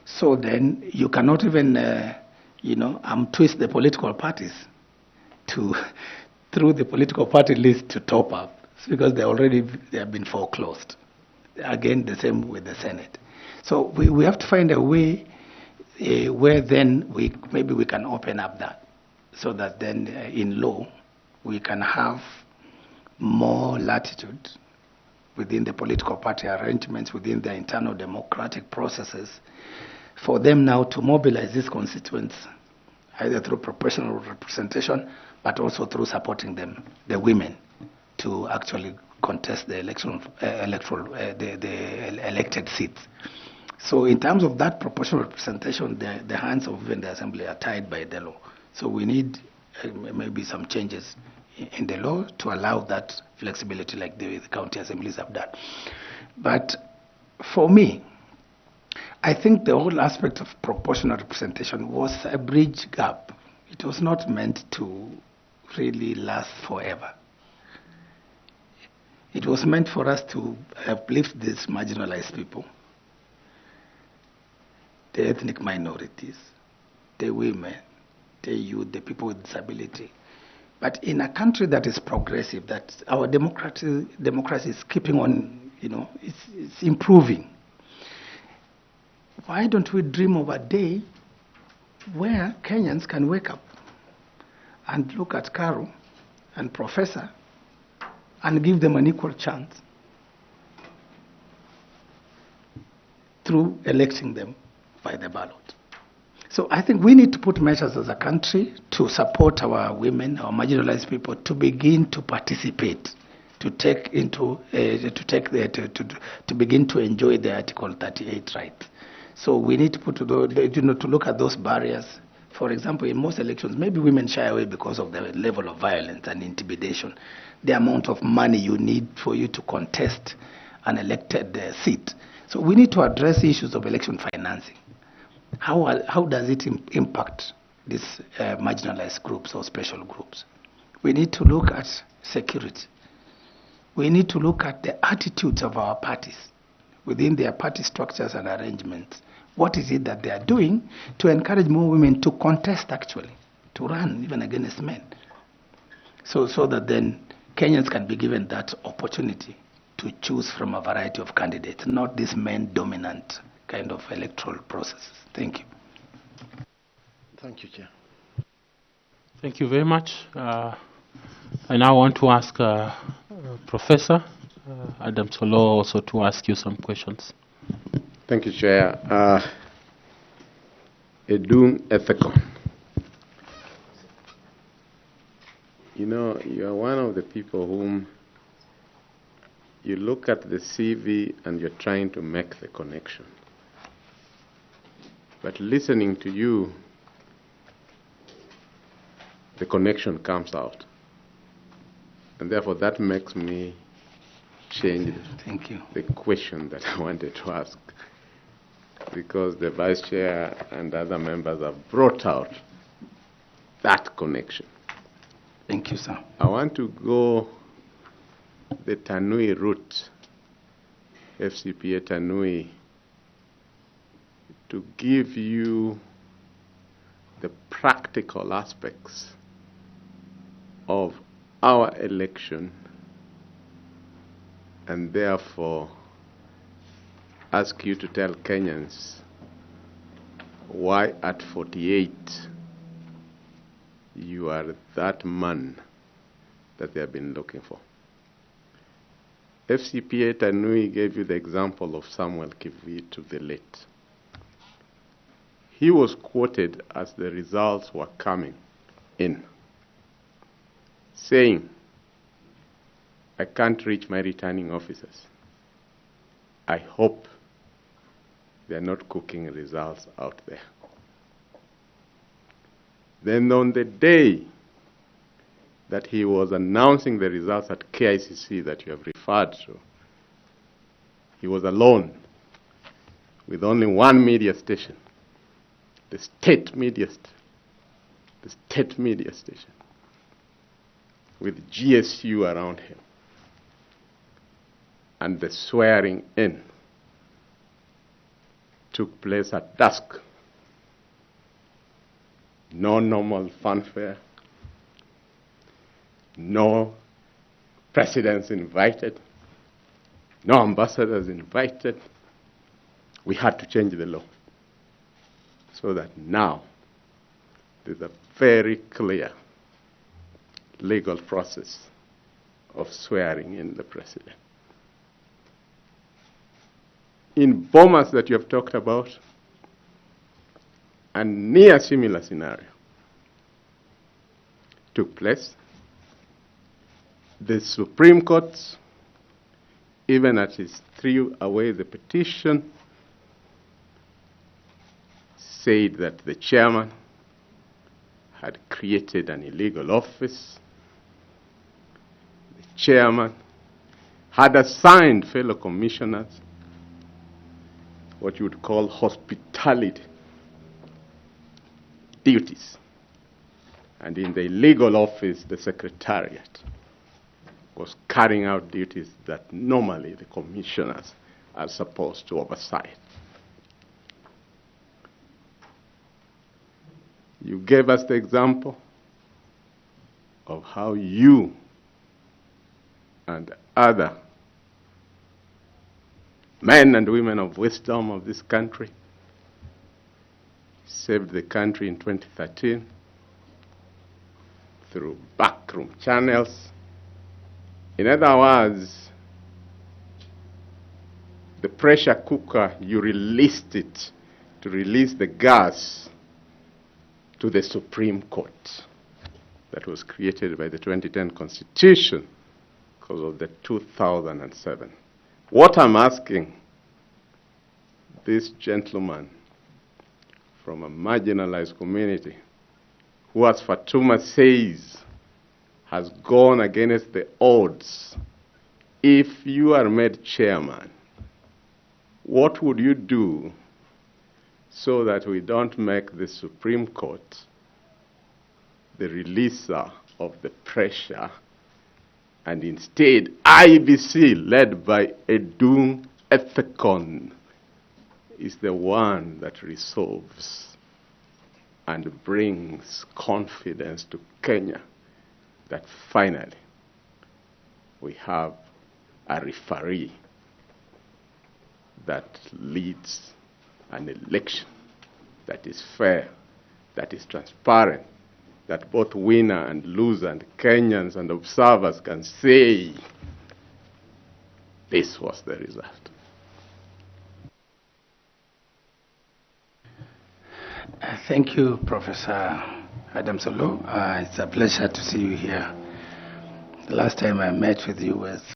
So then you cannot even, twist the political parties through the political party list to top up, because they have been foreclosed. Again, the same with the Senate. So we have to find a way where then maybe we can open up that, so that then in law we can have more latitude within the political party arrangements, within their internal democratic processes, for them now to mobilize these constituents, either through proportional representation, but also through supporting them, the women, to actually contest the elected seats. So in terms of that proportional representation, the hands of even the assembly are tied by the law. So we need maybe some changes in the law to allow that flexibility, like the county assemblies have done. But for me, I think the whole aspect of proportional representation was a bridge gap. It was not meant to really last forever. It was meant for us to uplift these marginalized people, the ethnic minorities, the women, the youth, the people with disability. But in a country that is progressive, that our democracy is keeping on, it's improving. Why don't we dream of a day where Kenyans can wake up and look at Carol and Professor and give them an equal chance through electing them by the ballot? So I think we need to put measures as a country to support our women, our marginalized people, to begin to participate, to begin to enjoy the Article 38 right. So we need to to look at those barriers. For example, in most elections, maybe women shy away because of the level of violence and intimidation, the amount of money you need for you to contest an elected seat. So we need to address issues of election financing. How does it impact these marginalized groups or special groups? We need to look at security. We need to look at the attitudes of our parties within their party structures and arrangements. What is it that they are doing to encourage more women to contest, actually, to run even against men? So that then Kenyans can be given that opportunity to choose from a variety of candidates, not this men-dominant kind of electoral processes. Thank you. Thank you, Chair. Thank you very much. I now want to ask Professor Adam Solo also to ask you some questions. Thank you, Chair. Edun Ethicon. You are one of the people whom you look at the CV and you're trying to make the connection. But listening to you, the connection comes out. And therefore that makes me change Thank you. the question that I wanted to ask. because the Vice Chair and other members have brought out that connection. Thank you, sir. I want to go the Tanui route, FCPA Tanui, to give you the practical aspects of our election, and therefore ask you to tell Kenyans why at 48 you are that man that they have been looking for. FCPA Tanui gave you the example of Samuel Kivitu the late. He was quoted as the results were coming in, saying, I can't reach my returning officers. I hope they're not cooking results out there. Then on the day that he was announcing the results at KICC that you have referred to, he was alone with only one media station, the state media station, with GSU around him. And the swearing in took place at dusk. No normal fanfare, no presidents invited, no ambassadors invited. We had to change the law so that now there's a very clear legal process of swearing in the president. In Bomas that you have talked about, a near similar scenario took place. The Supreme Court, even as it threw away the petition, said that the chairman had created an illegal office. The chairman had assigned fellow commissioners what you would call hospitality duties. And in the illegal office, the secretariat was carrying out duties that normally the commissioners are supposed to oversight. You gave us the example of how you and other men and women of wisdom of this country saved the country in 2013 through backroom channels. In other words, the pressure cooker, you released it to release the gas to the Supreme Court that was created by the 2010 Constitution because of the 2007. What I'm asking this gentleman from a marginalized community who, as Fatuma says, has gone against the odds, if you are made chairman, what would you do so that we don't make the Supreme Court the releaser of the pressure, and instead IEBC, led by Edung Ethekon, is the one that resolves and brings confidence to Kenya that finally we have a referee that leads an election that is fair, that is transparent, that both winner and loser and Kenyans and observers can say, this was the result. Thank you, Professor Adam Solo. It's a pleasure to see you here. The last time I met with you was